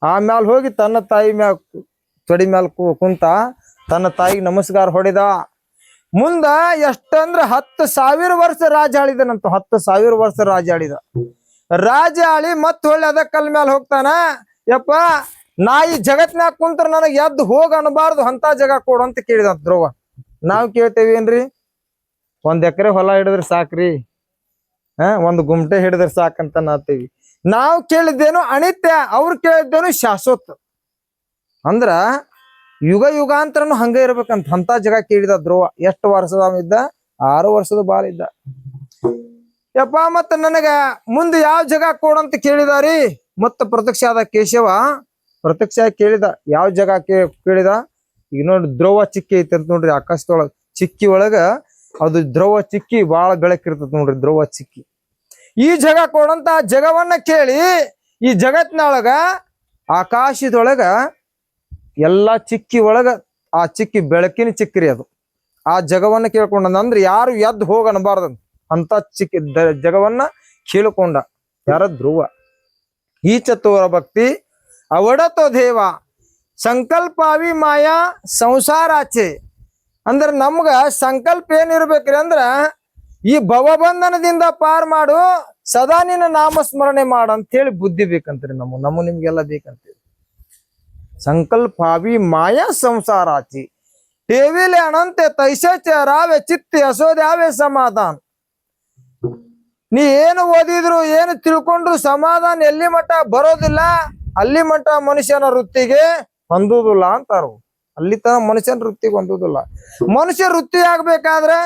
ಆಮ್ಯಾಲ ಹೋಗಿ ತನ್ನ ತಾಯಿ ಮ್ಯಾಲ ತೊಡಿ ಮ್ಯಾಲ ಕುಂತ ತನ್ನ ತಾಯಿಗೆ ನಮಸ್ಕಾರ ಹೊಡೆದ. ಮುಂದ ಎಷ್ಟಂದ್ರ 10,000 ವರ್ಷ ರಾಜ ಆಳಿದನಂತ. 10,000 ವರ್ಷ ರಾಜ ಆಳಿದ. ರಾಜ ಆಳಿ ಮತ್ ಹೊಳ್ಳಿ ಅದ ಕಲ್ ಮ್ಯಾಲ ಹೋಗ್ತಾನ. ಯಪ್ಪ ನಾ ಈ ಜಗತ್ನ್ಯಾಗ ಕುಂತ್ರ ನನಗ್ ಎದ್ದು ಹೋಗ ಅನ್ಬಾರ್ದು, ಅಂತ ಜಗ ಕೊಡು ಅಂತ ಕೇಳಿದಂತ ಧ್ರುವ. ನಾವ್ ಕೇಳ್ತೇವೇನ್ರಿ? 1 ಎಕರೆ ಹೊಲ ಹಿಡಿದ್ರೆ ಸಾಕ್ರಿ, 1 ಗುಂಟೆ ಹಿಡಿದ್ರೆ ಸಾಕಂತ ನಾತೀವಿ. ನಾವು ಕೇಳಿದ್ದೇನು ಅನಿತ್ಯ, ಅವ್ರು ಕೇಳಿದ್ದೇನು ಶಾಶ್ವತ. ಅಂದ್ರ ಯುಗ ಯುಗಾಂತರನು ಹಂಗ ಇರ್ಬೇಕಂತ ಅಂತ ಜಾಗ ಕೇಳಿದ ಧ್ರುವ. ಎಷ್ಟು ವರ್ಷದ ಇದ್ದ? 6 ವರ್ಷದ ಬಾಳ ಇದ್ದ. ಯಪ್ಪ ಮತ್ತ ನನಗ ಮುಂದೆ ಯಾವ ಜಾಗ ಕೊಡಂತ ಕೇಳಿದಾರಿ. ಮತ್ತ ಪ್ರತ್ಯಕ್ಷ ಆದ ಕೇಶವ ಪ್ರತ್ಯಕ್ಷ ಕೇಳಿದ. ಯಾವ ಜಾಗ ಕೇಳಿದ? ಈಗ ನೋಡ್ರಿ ಧ್ರುವ ಚಿಕ್ಕಿ ಐತಿ ಅಂತ ನೋಡ್ರಿ ಆಕಾಶದೊಳಗ. ಚಿಕ್ಕಿ ಒಳಗ ಅದು ಧ್ರುವ ಚಿಕ್ಕಿ ಬಾಳ ಬೆಳಕಿರ್ತದ ನೋಡ್ರಿ ಧ್ರುವ ಚಿಕ್ಕಿ. ಈ ಜಾಗ ಕೊಡಂತ ಜಗವನ್ನ ಕೇಳಿ ಈ ಜಗತ್ತಿನೊಳಗ ಆಕಾಶದೊಳಗ ಎಲ್ಲಾ ಚಿಕ್ಕಿ ಒಳಗ ಆ ಚಿಕ್ಕಿ ಬೆಳಕಿನ ಚಿಕ್ಕ್ರಿ ಅದು. ಆ ಜಗವನ್ನ ಕೇಳ್ಕೊಂಡ ಅಂದ್ರೆ ಯಾರು ಎದ್ದು ಹೋಗ ಅನ್ಬಾರ್ದ ಅಂತ ಚಿಕ್ಕಿ ಜಗವನ್ನ ಕೇಳ್ಕೊಂಡ. ಯಾರ? ಧ್ರುವ. ಈ ಚತುರ ಭಕ್ತಿ ಅವಡತೋ ದೇವ ಸಂಕಲ್ಪಾವಿ ಮಾಯಾ ಸಂಸಾರಾಚೆ. ಅಂದ್ರ ನಮ್ಗ ಸಂಕಲ್ಪ ಏನಿರ್ಬೇಕ್ರಿ ಅಂದ್ರ ಈ ಭವಬಂಧನದಿಂದ ಪಾರ್ ಮಾಡು, ಸದಾ ನಿನ್ನ ನಾಮಸ್ಮರಣೆ ಮಾಡು ಅಂತ ಹೇಳಿ ಬುದ್ಧಿ ಬೇಕಂತ್ರಿ. ನಮ್ಮ ನಿಮ್ಗೆಲ್ಲ ಬೇಕಂತೀವಿ. ಸಂಕಲ್ಪಾವಿ ಮಾಯಾ ಸಂಸಾರಾಚಿ ಠೇವಿಲೆ ಅನಂತೆ ತೈಸೆ ರಾವೆ ಚಿತ್ತಿ ಅಸೋದ್ಯಾವೆ ಸಮಾಧಾನ. ನೀ ಏನು ಓದಿದ್ರು ಏನು ತಿಳ್ಕೊಂಡ್ರು ಸಮಾಧಾನ ಎಲ್ಲಿ ಮಟ್ಟ ಬರೋದಿಲ್ಲ, ಅಲ್ಲಿ ಮಟ್ಟ ಮನುಷ್ಯನ ವೃತ್ತಿಗೆ ಹೊಂದುದಿಲ್ಲ ಅಂತಾರು. ಅಲ್ಲಿ ತನ ಮನುಷ್ಯನ ವೃತ್ತಿಗೆ ಹೊಂದುದಿಲ್ಲ. ಮನುಷ್ಯ ವೃತ್ತಿ ಆಗ್ಬೇಕಾದ್ರೆ,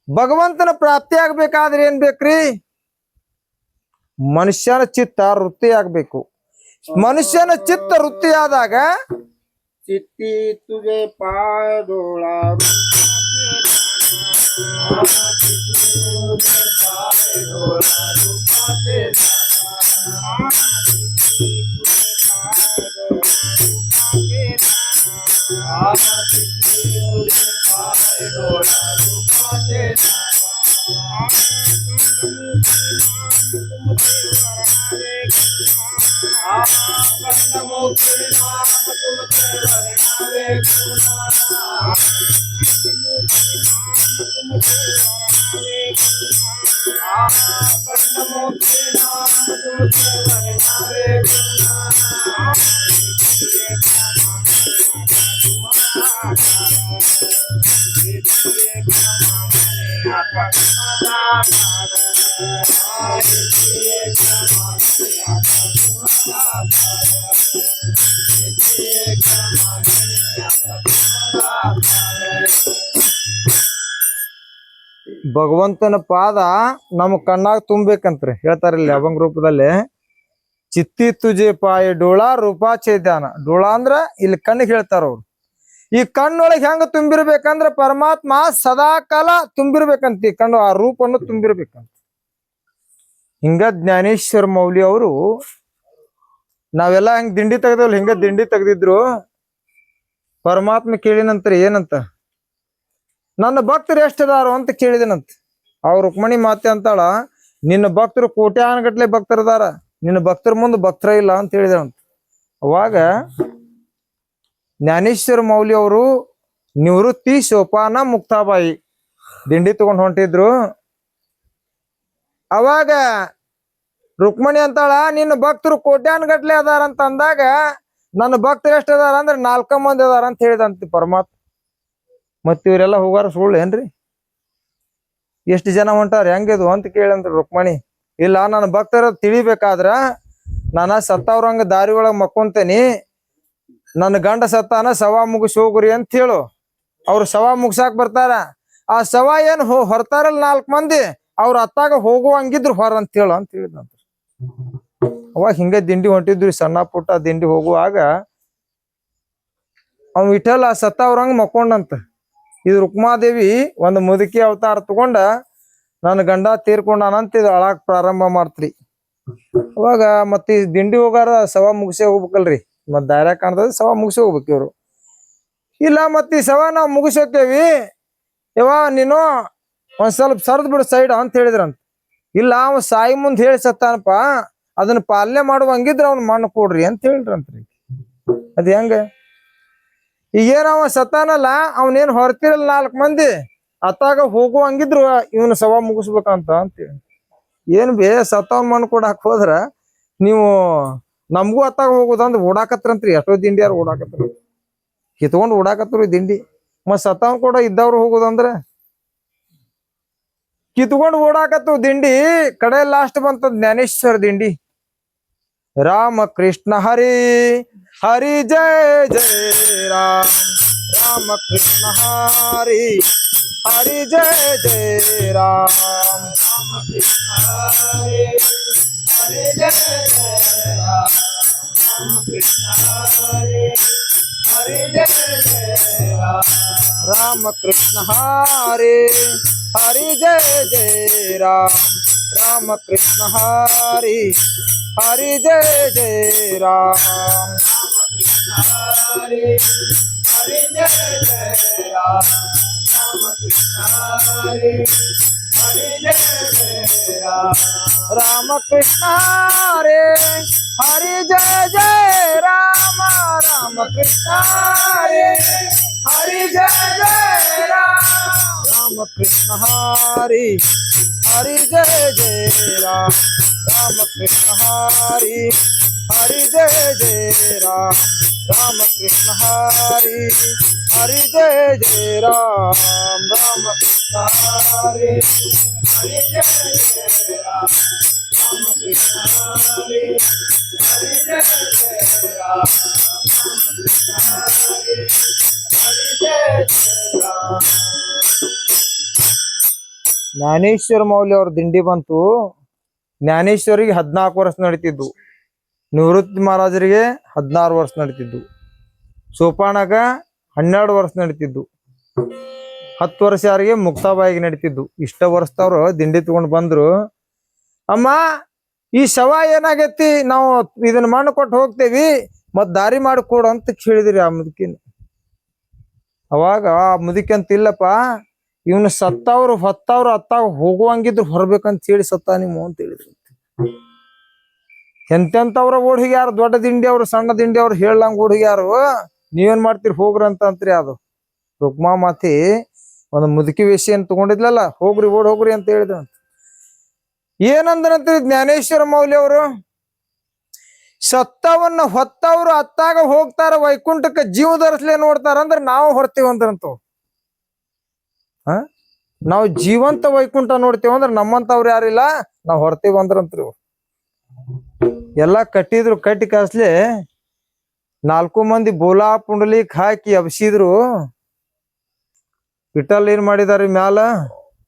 ಭಗವಂತನ ಪ್ರಾಪ್ತಿ ಆಗ್ಬೇಕಾದ್ರೆ ಏನ್ ಬೇಕ್ರಿ? ಮನುಷ್ಯನ ಚಿತ್ತ ವೃತ್ತಿ ಆಗ್ಬೇಕು. ಮನುಷ್ಯನ ಚಿತ್ತ ವೃತ್ತಿ ಆದಾಗ चित्ती तुझे पाय डोळा ಭಗವಂತನ ಪಾದ ನಮ್ಮ ಕಣ್ಣಾಗ ತುಂಬೇಕಂತ್ರಿ ಹೇಳ್ತಾರಿಲ್ಲ ಅಭಂಗ ರೂಪದಲ್ಲಿ. ಚಿತ್ತಿ ತುಜೆ ಪಾಯ ಡೋಳಾ ರೂಪಾ ಚೇದ್ಯಾನ. ಡೋಳಾ ಅಂದ್ರ ಇಲ್ಲಿ ಕಣ್ಣಿಗೆ ಹೇಳ್ತಾರ ಅವ್ರು. ಈ ಕಣ್ಣೊಳಗೆ ಹೆಂಗ ತುಂಬಿರ್ಬೇಕಂದ್ರ ಪರಮಾತ್ಮ ಸದಾ ಕಾಲ ತುಂಬಿರ್ಬೇಕಂತ. ಈ ಕಣ್ಣು ಆ ರೂಪನ್ನು ತುಂಬಿರ್ಬೇಕಂತ. ಹಿಂಗ ಜ್ಞಾನೇಶ್ವರ ಮೌಲಿ ಅವರು ನಾವೆಲ್ಲ ಹೆಂಗ್ ದಿಂಡಿ ತೆಗ್ದವಲ್ಲ ಹಿಂಗ ದಿಂಡಿ ತೆಗ್ದಿದ್ರು. ಪರಮಾತ್ಮ ಕೇಳಿನಂತರ ಏನಂತ, ನನ್ನ ಭಕ್ತರು ಎಷ್ಟದಾರು ಅಂತ ಕೇಳಿದನಂತ. ಅವ್ರ ರುಕ್ಮಣಿ ಮಾತೆ ಅಂತಾಳ, ನಿನ್ನ ಭಕ್ತರು ಕೋಟ್ಯಾನಗಟ್ಲೆ ಭಕ್ತರದಾರ, ನಿನ್ನ ಭಕ್ತರ ಮುಂದೆ ಭಕ್ತರ ಇಲ್ಲ ಅಂತ ಹೇಳಿದನಂತ. ಅವಾಗ ಜ್ಞಾನೇಶ್ವರ ಮೌಲಿ ಅವರು ನಿವೃತ್ತಿ ಸೋಪಾನ ಮುಕ್ತಾಬಾಯಿ ದಿಂಡಿ ತಗೊಂಡ್ ಹೊಂಟಿದ್ರು. ಅವಾಗ ರುಕ್ಮಣಿ ಅಂತಾಳ, ನಿನ್ನ ಭಕ್ತರು ಕೋಟ್ಯಾನಗಟ್ಲೆ ಅದಾರ ಅಂತ ಅಂದಾಗ ನನ್ನ ಭಕ್ತರು ಎಷ್ಟ ಅದಾರ ಅಂದ್ರೆ 4 ಮಂದಿ ಅದಾರ ಅಂತ ಹೇಳಿದಂತ ಪರಮಾತ್ಮ. ಮತ್ ಇವ್ರೆಲ್ಲ ಹೋಗಾರ ಸುಳ್ಳು ಏನ್ರಿ? ಎಷ್ಟು ಜನ ಹೊಂಟಾರ ಹೆಂಗಿದು ಅಂತ ಕೇಳಂದ್ರ ರುಕ್ಮಣಿ, ಇಲ್ಲ ನನ್ನ ಭಕ್ತರ ತಿಳಿಬೇಕಾದ್ರ ನಾನ ಸತ್ತವ್ರಂಗ ದಾರಿ ಒಳಗ ಮಕ್ಕೊಂತೇನಿ, ನನ್ನ ಗಂಡ ಸತ್ತಾನ ಶವ ಮುಗಿಸಿ ಹೋಗ್ರಿ ಅಂತ ಹೇಳು. ಅವ್ರು ಶವ ಮುಗ್ಸಾಕ್ ಬರ್ತಾರ. ಆ ಶವ ಏನ್ ಹೊರ್ತಾರಲ್ಲ 4 ಮಂದಿ, ಅವ್ರ ಅತ್ತಾಗ ಹೋಗುವಂಗಿದ್ರು ಹೊರ ಅಂತ ಹೇಳು ಅಂತ ಹೇಳಿದಂತ. ಅವಾಗ ಹಿಂಗ ದಿಂಡಿ ಹೊಂಟಿದ್ವಿ, ಸಣ್ಣ ಪುಟ್ಟ ದಿಂಡಿ ಹೋಗುವಾಗ ಅವ್ ವಿಠಲ ಸತ್ತವ್ರಂಗ ಮಕ್ಕೊಂಡಂತ. ಇದು ರುಕ್ಮಾದೇವಿ ಒಂದು ಮುದುಕಿ ಅವತಾರ ತಗೊಂಡ ನನ್ನ ಗಂಡ ತೀರ್ಕೊಂಡಾನಂತ ಇದು ಅಳಾಕ್ ಪ್ರಾರಂಭ ಮಾಡ್ತ್ರಿ. ಅವಾಗ ಮತ್ತೆ ಈ ದಿಂಡಿ ಹೋಗಾರ ಶವ ಮುಗಿಸೇ ಹೋಗ್ಬೇಕಲ್ರಿ, ಮತ್ ದಾರ್ಯಾಗ ಕಾಣ್ತದ ಶವ ಮುಗಿಸಿ ಹೋಗ್ಬೇಕು ಇವ್ರು. ಇಲ್ಲ ಮತ್ ಈ ಶವ ನಾವ್ ಮುಗಿಸೋಕೇವಿ, ಯವ್ವ ನೀನು ಒಂದ್ ಸ್ವಲ್ಪ ಸರ್ದ್ ಬಿಡು ಸೈಡ್ ಅಂತ ಹೇಳಿದ್ರಂತ. ಇಲ್ಲ ಅವ ಸಾಯಿ ಮುಂದ್ ಹೇಳಿ ಸತ್ತಾನಪ್ಪ, ಅದನ್ನ ಪಾಲನೆ ಮಾಡುವಂಗಿದ್ರ ಅವ್ನ ಮಣ್ಣು ಕೊಡ್ರಿ ಅಂತ ಹೇಳಿದ್ರಂತ್ರಿ. ಅದ್ ಹೆಂಗ? ಈಗೇನ ಅವ ಸತ್ತಾನಲ್ಲ, ಅವನೇನ್ ಹೊರತಿರಲ್ಲ 4 ಮಂದಿ, ಅತ್ತಾಗ ಹೋಗುವಂಗಿದ್ರು ಇವನು ಶವ ಮುಗಿಸ್ಬೇಕಂತ ಅಂತೇಳಿ. ಏನ್ ಬೇ ಸತ್ತವನ್ ಮಣ್ಣು ಕೊಡಾಕ್ ಹೋದ್ರ ನೀವು ನಮಗೂ ಅತ್ತಾಗ ಹೋಗುದಂದ್ ಓಡಾಕತ್ರಂತ್ರಿ. ಎಷ್ಟೋ ದಿಂಡಿಯಾರು ಓಡಾಕತ್ರ, ಕಿತ್ಕೊಂಡ್ ಓಡಾಕತ್ರು ದಿಂಡಿ. ಮತ್ ಸತ್ತವನ್ ಕೂಡ ಇದ್ದವ್ರು ಹೋಗುದಂದ್ರ ಕಿತ್ಕೊಂಡ್ ಓಡಾಕತ್ತು ದಿಂಡಿ. ಕಡೆ ಲಾಸ್ಟ್ ಬಂತ ಜ್ಞಾನೇಶ್ವರ ದಿಂಡಿ. राम कृष्ण हरि हरि जय जय राम राम कृष्ण हरि हरि जय जय राम राम कृष्ण हरि हरि जय जय राम राम कृष्ण हरि हरि जय जय राम राम कृष्ण हरि हरि जय जय राम राम कृष्ण हरि हरि जय जय राम राम कृष्ण हरि हरि जय जय राम राम कृष्ण हरि हरि जय जय राम राम कृष्ण हरि हरि जय जय राम राम कृष्ण हरि हरि जय जय राम राम कृष्ण हरि हरि जय जय राम राम कृष्ण हरि हरि जय जय राम राम कृष्ण हरि हरि जय जय राम राम कृष्ण हरि हरि जय जय राम राम कृष्ण हरि हरि जय जय राम राम कृष्ण हरि हरि जय जय राम ಜ್ಞಾನೇಶ್ವರ ಮೌಲ್ಯ ಅವ್ರ ದಿಂಡಿ ಬಂತು. ಜ್ಞಾನೇಶ್ವರಿಗೆ 14 ವರ್ಷ ನಡೀತಿದ್ದು, ನಿವೃತ್ತಿ ಮಹಾರಾಜರಿಗೆ 16 ವರ್ಷ ನಡೀತಿದ್ದು, ಸೋಪಾನಾಗ 12 ವರ್ಷ ನಡೀತಿದ್ದು, 10 ವರ್ಷ ಯಾರಿಗೆ ಮುಕ್ತಾಬಾಯಿಗೆ ನಡೀತಿದ್ದು. ಇಷ್ಟ ವರ್ಷದವ್ರು ದಿಂಡಿ ತಗೊಂಡ್ ಬಂದ್ರು. ಅಮ್ಮ ಈ ಶವ ಏನಾಗೈತಿ, ನಾವು ಇದನ್ನ ಮಣ್ಣು ಕೊಟ್ಟು ಹೋಗ್ತೇವಿ, ಮತ್ ದಾರಿ ಮಾಡಿ ಕೊಡು ಅಂತ ಕೇಳಿದ್ರಿ ಆ ಮುದುಕಿನ. ಅವಾಗ ಆ ಮುದುಕಿ ಅಂತ ಇಲ್ಲಪ್ಪ, ಇವನು ಸತ್ತವ್ರು ಹೊತ್ತವ್ರು ಅತ್ತಾಗ ಹೋಗುವಂಗಿದ್ರು ಹೊರಬೇಕಂತ ಹೇಳಿ ಸತ್ತ ನೀವು ಅಂತ ಹೇಳಿದ್ರು. ಎಂತೆಂತವ್ರ ಓಡಿಗ್ಯಾರ, ದೊಡ್ಡ ದಿಂಡಿ ಅವ್ರು ಸಣ್ಣ ದಿಂಡಿ ಅವ್ರು ಹೇಳಂಗ ಓಡಿಗ್ಯಾರು. ನೀವೇನ್ ಮಾಡ್ತೀರಿ ಹೋಗ್ರಿ ಅಂತಂತ್ರಿ. ಅದು ರುಕ್ಮಾ ಮಾತಿ ಒಂದು ಮುದುಕಿ ವೇಷನ್ ತಗೊಂಡಿದ್ಲಲ್ಲ, ಹೋಗ್ರಿ ಓಡ್ ಹೋಗ್ರಿ ಅಂತ ಹೇಳಿದ್ರು. ಏನಂದ್ರಂತ ಜ್ಞಾನೇಶ್ವರ ಮೌಲ್ಯ ಅವರು, ಸತ್ತವನ್ನ ಹೊತ್ತವ್ರು ಅತ್ತಾಗ ಹೋಗ್ತಾರ ವೈಕುಂಠಕ್ಕೆ, ಜೀವ ಧರಿಸ್ಲೇ ನೋಡ್ತಾರ ಅಂದ್ರೆ ನಾವು ಹೊರ್ತೀವಂದ್ರಂತ. ನಾವು ಜೀವಂತ ವೈಕುಂಠ ನೋಡ್ತೇವ ಅಂದ್ರ ನಮ್ಮಂತವ್ರು ಯಾರಿಲ್ಲ, ನಾವ್ ಹೊರ್ತೀವಿ ಅಂದ್ರಂತ್ರಿ. ಎಲ್ಲಾ ಕಟ್ಟಿದ್ರು, ಕಟ್ಟಿ ಕಾಸ್ಲಿ 4 ಮಂದಿ ಬೋಲಾ ಪುಂಡಲಿಕ್ ಹಾಕಿ ಅಬ್ಸಿದ್ರು. ವಿಠಲ್ ಏನ್ ಮಾಡಿದಾರಿ ಮ್ಯಾಲ,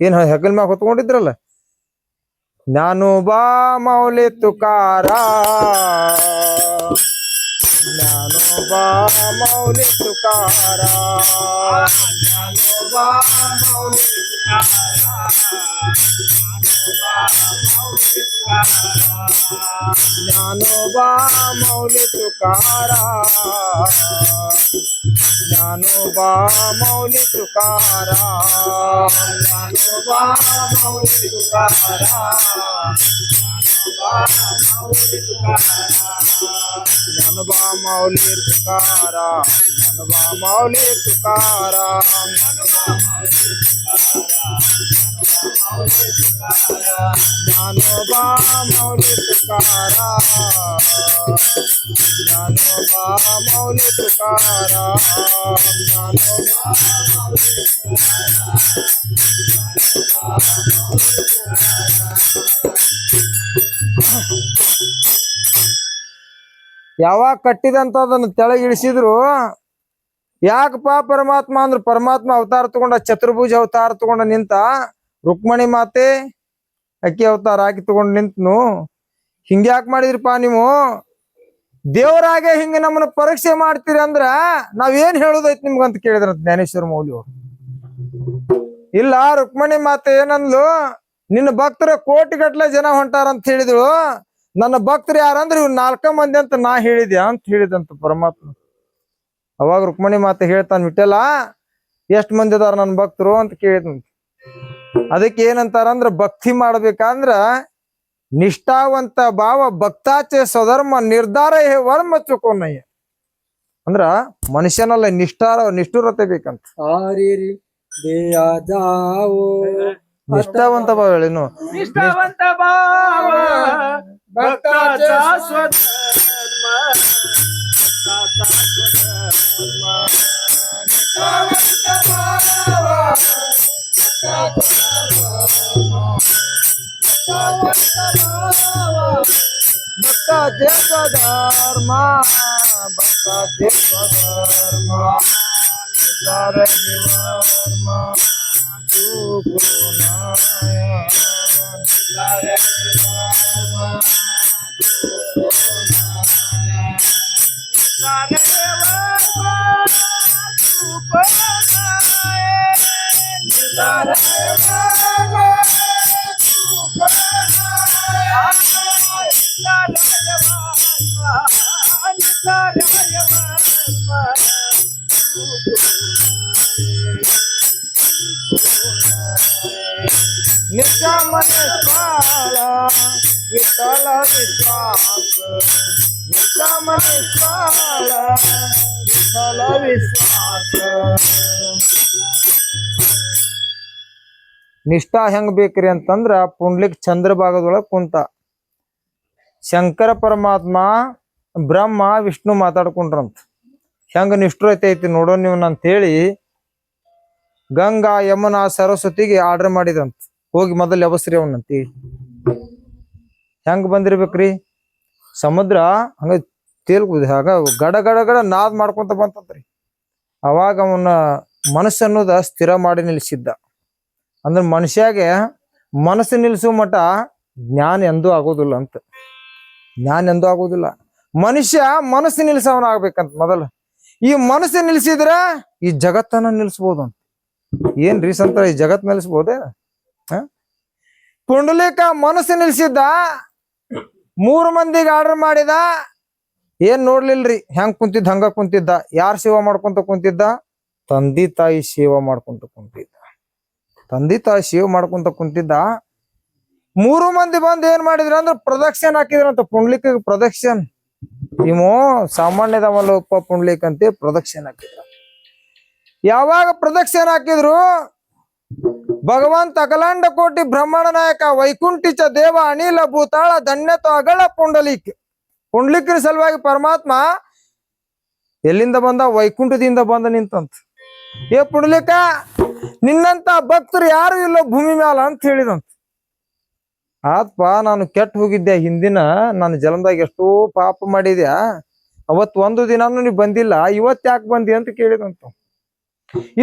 ಏನ್ ಹೆಗಲ್ ಮ್ಯಾಗ ಹೊತ್ಕೊಂಡಿದ್ರಲ್ಲ, ಜ್ಞಾನೋಬಾ ಮೌಲಿ ತುಕಾರ, ಜ್ಞಾನೋಬಾ ಮೌಲಿ ತುಕಾರ, ಜ್ಞಾನೋಬಾ ಮೌಲಿ ज्ञानोबा मौली तुकाराम, ज्ञानोबा मौली तुकाराम, ज्ञानोबा मौली तुकाराम, ज्ञानोबा मौली तुकाराम, ज्ञानोबा मौली तुकाराम, ज्ञानोबा मौली तुकाराम, ज्ञानोबा मौली तुकाराम, ज्ञानोबा ಯಾವಾಗ ಕಟ್ಟಿದಂತ ಅದನ್ನ ತೆಳಗಿಳಿಸಿದ್ರು. ಯಾಕಪ್ಪ ಪರಮಾತ್ಮ ಅಂದ್ರು, ಪರಮಾತ್ಮ ಅವತಾರ ತಗೊಂಡ, ಚತುರ್ಭುಜ ಅವತಾರ ತಗೊಂಡ ನಿಂತ. ರುಕ್ಮಣಿ ಮಾತೆ ಅಕ್ಕಿ ಅವತಾರ ಹಾಕಿ ತಗೊಂಡ್ ನಿಂತನು. ಹಿಂಗ್ಯಾಕ್ ಮಾಡಿದ್ರಿಪಾ ನೀವು, ದೇವರಾಗೆ ಹಿಂಗ ನಮ್ಮನ್ನ ಪರೀಕ್ಷೆ ಮಾಡ್ತೀರಿ ಅಂದ್ರ ನಾವೇನ್ ಹೇಳುದೈತಿ ನಿಮ್ಗಂತ ಕೇಳಿದ್ರ ಜ್ಞಾನೇಶ್ವರ ಮೌಲ್ಯ ಅವ್ರು. ಇಲ್ಲ, ರುಕ್ಮಣಿ ಮಾತೆ ಏನಂದ್ಲು, ನಿನ್ನ ಭಕ್ತರ ಕೋಟಿಗಟ್ಲೆ ಜನ ಹೊಂಟಾರ ಅಂತ ಹೇಳಿದ್ರು. ನನ್ನ ಭಕ್ತರು ಯಾರಂದ್ರೆ ಇವ್ 4 ಮಂದಿ ಅಂತ ನಾ ಹೇಳಿದ್ಯಾ ಅಂತ ಹೇಳಿದಂತ ಪರಮಾತ್ಮ. ಅವಾಗ ರುಕ್ಮಣಿ ಮಾತೆ ಹೇಳ್ತಾನ, ವಿಠಲ ಎಷ್ಟ್ ಮಂದಿ ಅದಾರ ನನ್ನ ಭಕ್ತರು ಅಂತ ಕೇಳಿದ್ನ. ಅದಕ್ಕೆ ಏನಂತಾರಂದ್ರ, ಭಕ್ತಿ ಮಾಡ್ಬೇಕಂದ್ರ ನಿಷ್ಠಾವಂತ ಭಾವ ಭಕ್ತಾಚೆ ಸ್ವಧರ್ಮ ನಿರ್ಧಾರ ವರ್ಮ ಚುಕೋನಯ್ಯ ಅಂದ್ರ ಮನುಷ್ಯನಲ್ಲ, ನಿಷ್ಠುರತೆ ಬೇಕಂತ. ನಿಷ್ಠಾವಂತ ಭಾವ ಹೇಳಿನು, ನಿಷ್ಠಾವಂತ ಭಾವ ಭಕ್ತಾಚ ಸ್ವಧರ್ಮ, ನಿಷ್ಠಾವಂತ ಭಾವ ಭಕ್ತಾಚ ಸ್ವಧರ್ಮ, ಭಕ್ತಾಚೆ ಸ್ವಧರ್ಮ ಭಕ್ತಾಚೆ ಸ್ವಧರ್ಮ ಧರ್ಮ ಸುಗುಣಾಯ ನಿತ್ಯಮನಿಷ್ಪಾಳ ವಿಠಲ ವಿಶ್ವಾಸ ನಿತ್ಯಮನಿಷ್ಪಾಳ ವಿಠಲ ವಿಶ್ವಾಸ. ನಿಷ್ಠಾ ಹೆಂಗ್ ಬೇಕ್ರಿ ಅಂತಂದ್ರ ಪುಂಡ್ಲಿಕ್ ಚಂದ್ರಭಾಗದೊಳಗ್ ಕುಂತ ಶಂಕರ ಪರಮಾತ್ಮ ಬ್ರಹ್ಮ ವಿಷ್ಣು ಮಾತಾಡ್ಕೊಂಡ್ರಂತ. ಹೆಂಗ ನಿಷ್ಠುರತೆ ಐತಿ ನೋಡೋ ನೀವು ಅಂತೇಳಿ ಗಂಗಾ ಯಮುನಾ ಸರಸ್ವತಿಗೆ ಆರ್ಡರ್ ಮಾಡಿದಂತ, ಹೋಗಿ ಮೊದಲು ಯವಸ್ರಿ ಅವನಂತೇಳಿ. ಹೆಂಗ್ ಬಂದಿರ್ಬೇಕ್ರಿ? ಸಮುದ್ರ ಹಂಗ ತೇಲ್ಕುದ ಹಾಗ ಗಡ ಗಡ ಗಡ ನಾದ್ ಮಾಡ್ಕೊಂತ ಬಂತಂತ್ರಿ. ಅವಾಗ ಅವನ ಮನಸ್ಸು ಅನ್ನೋದ ಸ್ಥಿರ ಮಾಡಿ ನಿಲ್ಸಿದ್ದ. ಅಂದ್ರೆ ಮನುಷ್ಯಾಗೆ ಮನಸ್ಸು ನಿಲ್ಸೋ ಮಟ ಜ್ಞಾನ ಎಂದೂ ಆಗೋದಿಲ್ಲ ಅಂತ. ಜ್ಞಾನ ಎಂದೂ ಆಗೋದಿಲ್ಲ. ಮನುಷ್ಯ ಮನಸ್ಸು ನಿಲ್ಸವನ ಆಗ್ಬೇಕಂತ ಮೊದಲು. ಈ ಮನಸ್ಸು ನಿಲ್ಸಿದ್ರ ಈ ಜಗತ್ತನ್ನ ನಿಲ್ಸ್ಬೋದು ಅಂತ. ಏನ್ರಿ ಸಂತರ, ಈ ಜಗತ್ ನಿಲ್ಸ್ಬೋದೇ? ಪುಂಡಲೀಕ ಮನಸ್ಸು ನಿಲ್ಸಿದ್ದ, 3 ಮಂದಿಗೆ ಆರ್ಡರ್ ಮಾಡಿದ. ಏನ್ ನೋಡ್ಲಿಲ್ರಿ, ಹೆಂಗ್ ಕುಂತಿದ್ದ ಹಂಗ ಕುಂತಿದ್ದ. ಯಾರ್ ಸೇವಾ ಮಾಡ್ಕೊಂತ ಕುಂತಿದ್ದ? ತಂದೆ ತಾಯಿ ಸೇವಾ ಮಾಡ್ಕೊಂತ ಕುಂತಿದ್ದ. ತಂದೆ ತಾಯಿ ಸೇವೆ ಮಾಡ್ಕೊಂತ ಕುಂತಿದ್ದ. 3 ಮಂದಿ ಬಂದು ಏನ್ ಮಾಡಿದ್ರ ಅಂದ್ರ ಪ್ರದಕ್ಷಿಣೆ ಹಾಕಿದ್ರಂತ ಪುಂಡ್ಲಿಕ. ಪ್ರದಕ್ಷಿಣೆ ಇವು ಸಾಮಾನ್ಯದವಲ್ಲಪ್ಪ ಪುಂಡ್ಲಿಕ್ ಅಂತ ಪ್ರದಕ್ಷಿಣೆ ಹಾಕಿದ್ರ. ಯಾವಾಗ ಪ್ರದಕ್ಷಿಣೆ ಹಾಕಿದ್ರು ಭಗವಂತ ಅಖಲಾಂಡ ಕೋಟಿ ಬ್ರಹ್ಮಾಂಡ ನಾಯಕ ವೈಕುಂಠಿಚ ದೇವ ಅನಿಲ ಭೂತಾಳ ಧನ್ಯತ ಅಗಳ ಪುಂಡಲಿಕ್. ಪುಂಡ್ಲಿಕ್ಕಿನ ಸಲುವಾಗಿ ಪರಮಾತ್ಮ ಎಲ್ಲಿಂದ ಬಂದ? ವೈಕುಂಠದಿಂದ ಬಂದ ನಿಂತಂತ. ಏ ಪುಂಡಲಿಕ, ನಿನ್ನಂತ ಭಕ್ತರು ಯಾರು ಇಲ್ಲ ಭೂಮಿ ಮ್ಯಾಲ ಅಂತ ಹೇಳಿದಂತ. ಆತ್ಪ, ನಾನು ಕೆಟ್ಟ ಹೋಗಿದ್ದೆ ಹಿಂದಿನ, ನನ್ನ ಜನ್ಮದಾಗ ಎಷ್ಟೋ ಪಾಪ ಮಾಡಿದ್ಯಾ, ಅವತ್ ಒಂದು ದಿನಾನು ನೀ ಬಂದಿಲ್ಲ, ಇವತ್ ಯಾಕೆ ಬಂದಿ ಅಂತ ಕೇಳಿದಂತ.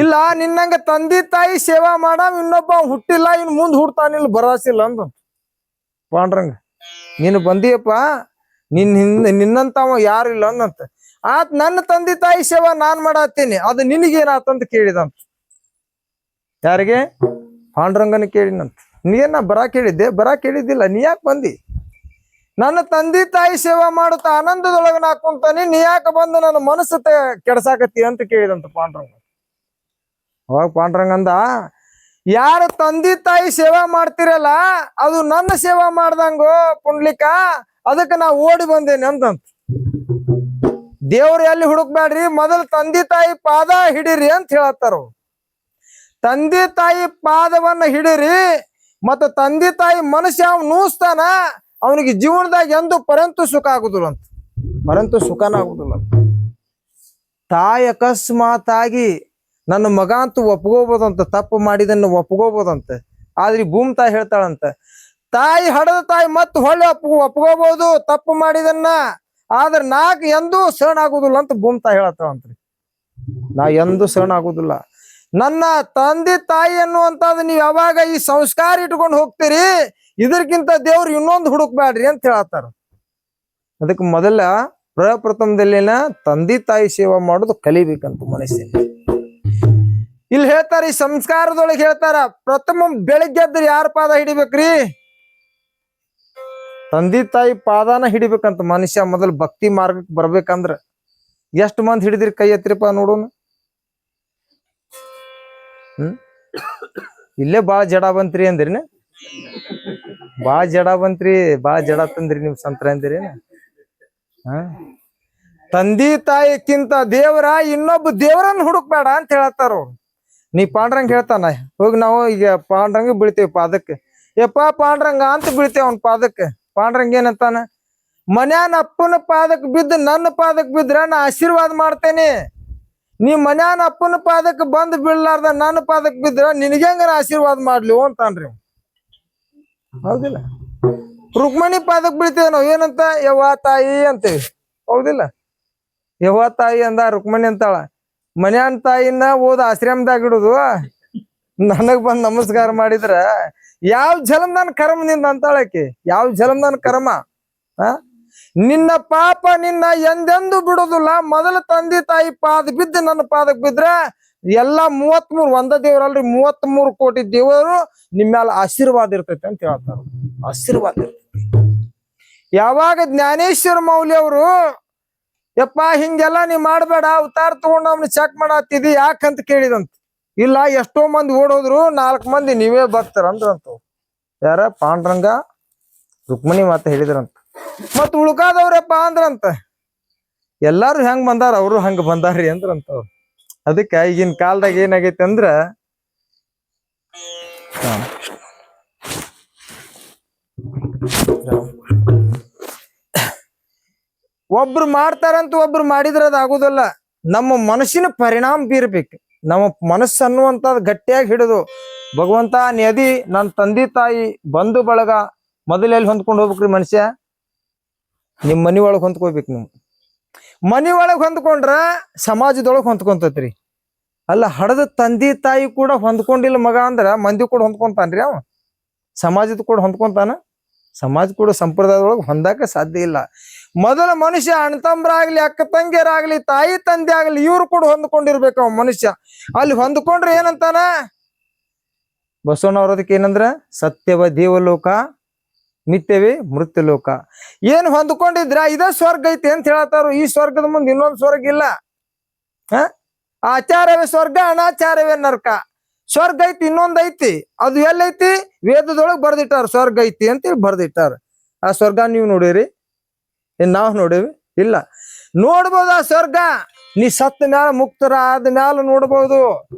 ಇಲ್ಲ, ನಿನ್ನಂಗ ತಂದೆ ತಾಯಿ ಸೇವಾ ಮಾಡ ಇನ್ನೊಬ್ಬ ಹುಟ್ಟಿಲ್ಲ, ಇನ್ ಮುಂದ್ ಹುಡ್ತಾನಿಲ್ಲ, ಭರವಸಿಲ್ಲ ಅಂತ. ಪಾಂಡ್ರಂಗ, ನೀನು ಬಂದಿಯಪ್ಪ, ನಿನ್ನಂತವ ಯಾರು ಇಲ್ಲ ಅಂದಂತ. ಆತ್, ನನ್ನ ತಂದೆ ತಾಯಿ ಸೇವಾ ನಾನ್ ಮಾಡತ್ತೀನಿ, ಅದು ನಿನಗೇನಾತಂತ ಕೇಳಿದಂತ. ಯಾರಿಗೆ? ಪಾಂಡ್ರಂಗನ ಕೇಳಿನಂತ. ನೀನ ಬರಾಕ್ ಹೇಳಿದ್ದೆ? ಬರಾಕ್ ಹೇಳಿದ್ದಿಲ್ಲ, ನೀ ಯಾಕೆ ಬಂದಿ? ನನ್ನ ತಂದೆ ತಾಯಿ ಸೇವಾ ಮಾಡುತ್ತ ಆನಂದದೊಳಗ ನಾ ಕುಂತಾನಿ, ನೀ ಯಾಕೆ ಬಂದು ನನ್ನ ಮನಸ್ಸು ಕೆಡ್ಸಾಕತ್ತಿ ಅಂತ ಕೇಳಿದಂತ ಪಾಂಡ್ರಂಗ. ಅವಾಗ ಪಾಂಡ್ರಂಗಂದ, ಯಾರು ತಂದೆ ತಾಯಿ ಸೇವಾ ಮಾಡ್ತಿರಲ್ಲ ಅದು ನನ್ನ ಸೇವಾ ಮಾಡ್ದಂಗೋ ಪುಂಡ್ಲಿಕ, ಅದಕ್ಕೆ ನಾ ಓಡಿ ಬಂದೇನೆ ಅಂತಂತ. ದೇವ್ರು ಎಲ್ಲಿ ಹುಡುಕ್ಬೇಡ್ರಿ, ಮೊದಲು ತಂದೆ ತಾಯಿ ಪಾದ ಹಿಡೀರಿ ಅಂತ ಹೇಳತ್ತಾರ. ತಂದೆ ತಾಯಿ ಪಾದವನ್ನ ಹಿಡೀರಿ, ಮತ್ತ ತಂದೆ ತಾಯಿ ಮನುಷ್ಯ ಅವ್ನು ನೂಸ್ತಾನ, ಅವನಿಗೆ ಜೀವನದಾಗ ಎಂದು ಪರಂತು ಸುಖ ಆಗುದಿಲ್ಲ ಅಂತ. ಪರಂತು ಸುಖನ ಆಗುದಿಲ್ಲ. ತಾಯಿ ಅಕಸ್ಮಾತ್ ಆಗಿ ನನ್ನ ಮಗ ಅಂತೂ ಒಪ್ಕೋಬೋದಂತ, ತಪ್ಪು ಮಾಡಿದನ್ನು ಒಪ್ಕೋಬೋದಂತ. ಆದ್ರೆ ಭೂಮಿ ತಾಯಿ ಹೇಳ್ತಾಳಂತ, ತಾಯಿ ಹಡದ ತಾಯಿ ಮತ್ ಹೊಳ್ಳಿ ಒಪ್ಕೋಬಹುದು ತಪ್ಪು ಮಾಡಿದನ್ನ, ಆದ್ರೆ ನಾಕ್ ಎಂದೂ ಸಹನ ಆಗುದಿಲ್ಲ ಅಂತ ಭೂಮಿ ತಾಯಿ ಹೇಳ್ತಾಳಂತ್ರಿ. ನಾ ಎಂದೂ ಸಹನ ಆಗುದಿಲ್ಲ. ನನ್ನ ತಂದೆ ತಾಯಿ ಅನ್ನುವಂಥದ್ದು ನೀವು ಯಾವಾಗ ಈ ಸಂಸ್ಕಾರ ಇಟ್ಕೊಂಡು ಹೋಗ್ತೀರಿ, ಇದಕ್ಕಿಂತ ದೇವ್ರು ಇನ್ನೊಂದು ಹುಡುಕ್ಬೇಡ್ರಿ ಅಂತ ಹೇಳತ್ತಾರ. ಅದಕ್ಕೆ ಮೊದಲ ಪ್ರಪ್ರಥಮದಲ್ಲಿನ ತಂದೆ ತಾಯಿ ಸೇವಾ ಮಾಡೋದು ಕಲಿಬೇಕಂತ ಮನುಷ್ಯ. ಇಲ್ಲಿ ಹೇಳ್ತಾರ, ಈ ಸಂಸ್ಕಾರದೊಳಗೆ ಹೇಳ್ತಾರ, ಪ್ರಥಮ ಬೆಳಿಗ್ಗೆ ಎದ್ರೆ ಯಾರ ಪಾದ ಹಿಡಿಬೇಕ್ರಿ? ತಂದೆ ತಾಯಿ ಪಾದಾನ ಹಿಡಿಬೇಕಂತ ಮನುಷ್ಯ. ಮೊದಲು ಭಕ್ತಿ ಮಾರ್ಗಕ್ಕೆ ಬರ್ಬೇಕಂದ್ರ ಎಷ್ಟು ಮಂದಿ ಹಿಡಿದ್ರಿ? ಕೈ ಎತ್ತಿರಪ್ಪ ನೋಡೋಣ. ಇಲ್ಲೇ ಬಾಳ ಜಡ ಬಂತ್ರಿ ಅಂದ್ರಿನ? ಬಾಳ ಜಡ ಬಂತ್ರಿ, ಬಾಳ ಜಡ ತಂದ್ರಿ ನಿಮ್ ಸಂತ್ರ ಅಂದಿರಿ. ತಂದೆ ತಾಯಿಕ್ಕಿಂತ ದೇವರ ಇನ್ನೊಬ್ಬ ದೇವರನ್ನ ಹುಡುಕ್ಬೇಡ ಅಂತ ಹೇಳತ್ತಾರ ಅವ್ರು. ನೀ ಪಾಂಡ್ರಂಗ ಹೇಳ್ತಾನ, ಹೋಗಿ ನಾವು ಈಗ ಪಾಂಡ್ರಂಗ ಬೀಳ್ತೇವಿ ಪಾದಕ್ಕೆ. ಯಪ್ಪ ಪಾಂಡ್ರಂಗ ಅಂತ ಬೀಳ್ತೇವ ಅವ್ನ ಪಾದಕ್ಕೆ. ಪಾಂಡ್ರಂಗ ಏನಂತಾನ? ಮನ್ಯಾನ ಅಪ್ಪನ ಪಾದಕ್ಕೆ ಬಿದ್ದು ನನ್ನ ಪಾದಕ್ಕೆ ಬಿದ್ರ ನಾ ಆಶೀರ್ವಾದ ಮಾಡ್ತೇನೆ, ನೀ ಮನ್ಯಾನ ಅಪ್ಪನ ಪಾದಕ್ಕೆ ಬಂದು ಬೀಳಲಾರ್ದ ನನ್ನ ಪಾದಕ್ಕೆ ಬಿದ್ರ ನಿನಗೆ ಹೆಂಗ ಆಶೀರ್ವಾದ ಮಾಡ್ಲಿ ಅಂತಾನ್ರಿ. ಹೌದಿಲ್ಲ? ರುಕ್ಮಣಿ ಪಾದಕ್ ಬೀಳ್ತೇವೆ ನಾವು ಏನಂತ ಯವ್ವ ತಾಯಿ ಅಂತೇವಿ ಹೌದಿಲ್ಲ. ಯವ್ವ ತಾಯಿ ಅಂದ ರುಕ್ಮಣಿ ಅಂತಾಳ. ಮನ್ಯಾನ್ ತಾಯಿನ ಓದ್ ಆಶ್ರಮದಾಗ ಇಡುದು ನನಗ್ ಬಂದ್ ನಮಸ್ಕಾರ ಮಾಡಿದ್ರ ಯಾವ ಜಲಮ್ದನ್ ಕರ್ಮ ನಿಂದ ಅಂತಾಳಕಿ. ಯಾವ ಜಲಮ್ದನ್ ಕರ್ಮ ನಿನ್ನ ಪಾಪ ನಿನ್ನ ಎಂದೆಂದು ಬಿಡುದಿಲ್ಲ. ಮೊದಲ ತಂದೆ ತಾಯಿ ಪಾದ ಬಿದ್ದು ನನ್ನ ಪಾದಕ್ ಬಿದ್ರ ಎಲ್ಲಾ 33 ಒಂದ ದೇವ್ರಲ್ರಿ 33 ಕೋಟಿ ದೇವರು ನಿಮ್ಮ್ಯಾಲ ಆಶೀರ್ವಾದ ಇರ್ತೈತಿ ಅಂತ ಹೇಳ್ತಾರ. ಆಶೀರ್ವಾದ ಇರ್ತೈತಿ. ಯಾವಾಗ ಜ್ಞಾನೇಶ್ವರ ಮೌಲ್ಯ ಅವರು ಯಪ್ಪ ಹಿಂಗೆಲ್ಲ ನೀ ಮಾಡ್ಬೇಡ ಅವತಾರ ತಗೊಂಡು ಅವ್ನ ಚೆಕ್ ಮಾಡತ್ತಿದಿ ಯಾಕಂತ ಕೇಳಿದಂತ. ಇಲ್ಲ ಎಷ್ಟೋ ಮಂದಿ ಓಡೋದ್ರು 4 ಮಂದಿ ನೀವೇ ಭಕ್ತರ ಅಂದ್ರಂತ. ಯಾರ ಪಾಂಡ್ರಂಗ ರುಕ್ಮಣಿ ಮಾತ ಹೇಳಿದ್ರಂತ. ಮತ್ ಉಳ್ಕಾದವ್ರಪ್ಪ ಅಂದ್ರಂತ. ಎಲ್ಲಾರು ಹೆಂಗ್ ಬಂದಾರ ಅವರು ಹಂಗ ಬಂದಾರ್ರಿ ಅಂದ್ರಂತ. ಅದಕ್ಕೆ ಈಗಿನ ಕಾಲದಾಗ ಏನಾಗೈತಿ ಅಂದ್ರ ಒಬ್ರು ಮಾಡ್ತಾರಂತ ಒಬ್ರು ಮಾಡಿದ್ರ ಅದ ಆಗುದಲ್ಲ. ನಮ್ಮ ಮನಸ್ಸಿನ ಪರಿಣಾಮ ಬೀರ್ಬೇಕು. ನಮ್ಮ ಮನಸ್ಸು ಅನ್ನುವಂಥದ್ದು ಗಟ್ಟಿಯಾಗಿ ಹಿಡಿದು ಭಗವಂತ ನೆದಿ ನನ್ನ ತಂದೆ ತಾಯಿ ಬಂಧು ಬಳಗ ಮೊದಲು ಎಲ್ಲಿ ಹೊಂದ್ಕೊಂಡು ಹೋಗ್ಬೇಕ್ರಿ ಮನುಷ್ಯ? ನಿಮ್ ಮನಿ ಒಳಗ್ ಹೊಂದ್ಕೋಬೇಕು. ನೀವು ಮನಿ ಒಳಗ್ ಹೊಂದ್ಕೊಂಡ್ರ ಸಮಾಜದೊಳಗ್ ಹೊಂದ್ಕೊಂತತ್ರಿ. ಅಲ್ಲ ಹಡದ ತಂದೆ ತಾಯಿ ಕೂಡ ಹೊಂದ್ಕೊಂಡಿಲ್ಲ ಮಗ ಅಂದ್ರ ಮಂದಿ ಕೂಡ ಹೊಂದ್ಕೊಂತಾನ್ರಿ. ಅವ ಸಮಾಜದ ಕೂಡ ಹೊಂದ್ಕೊಂತಾನ. ಸಮಾಜ ಕೂಡ ಸಂಪ್ರದಾಯದೊಳಗೆ ಹೊಂದಾಕ ಸಾಧ್ಯ ಇಲ್ಲ. ಮೊದಲ ಮನುಷ್ಯ ಅಣ್ತಂಬ್ರಾಗ್ಲಿ ಅಕ್ಕ ತಂಗಿಯರಾಗ್ಲಿ ತಾಯಿ ತಂದೆ ಆಗ್ಲಿ ಇವ್ರು ಕೂಡ ಹೊಂದ್ಕೊಂಡಿರ್ಬೇಕು ಅವ ಮನುಷ್ಯ. ಅಲ್ಲಿ ಹೊಂದ್ಕೊಂಡ್ರೆ ಏನಂತಾನ ಬಸವಣ್ಣವ್ರದಕ್ಕೆ ಏನಂದ್ರ ಸತ್ಯವ ದೇವಲೋಕ ಮಿಥ್ಯವೇ ಮೃತ್ಯು ಲೋಕ. ಏನ್ ಹೊಂದ್ಕೊಂಡಿದ್ರ ಇದ ಸ್ವರ್ಗ ಐತಿ ಅಂತ ಹೇಳತ್ತಾರ. ಈ ಸ್ವರ್ಗದ ಮುಂದೆ ಇನ್ನೊಂದು ಸ್ವರ್ಗ ಇಲ್ಲ. ಆಚಾರವೇ ಸ್ವರ್ಗ ಅನಾಚಾರವೇ ನರಕ. ಸ್ವರ್ಗ ಐತಿ ಇನ್ನೊಂದ್ ಐತಿ. ಅದು ಎಲ್ಲೈತಿ? ವೇದದೊಳಗ್ ಬರ್ದಿಟ್ಟಾರ ಸ್ವರ್ಗ ಐತಿ ಅಂತೇಳಿ ಬರ್ದಿಟ್ಟಾರ. ಆ ಸ್ವರ್ಗ ನೀವು ನೋಡಿರಿ? ನಾವ್ ನೋಡೇವಿ ಇಲ್ಲ. ನೋಡ್ಬೋದು ಆ ಸ್ವರ್ಗ. ನೀ ಸತ್ತ ಮ್ಯಾಲ ಮುಕ್ತರ ಆದ ಮ್ಯಾಲ ನೋಡ್ಬೋದು.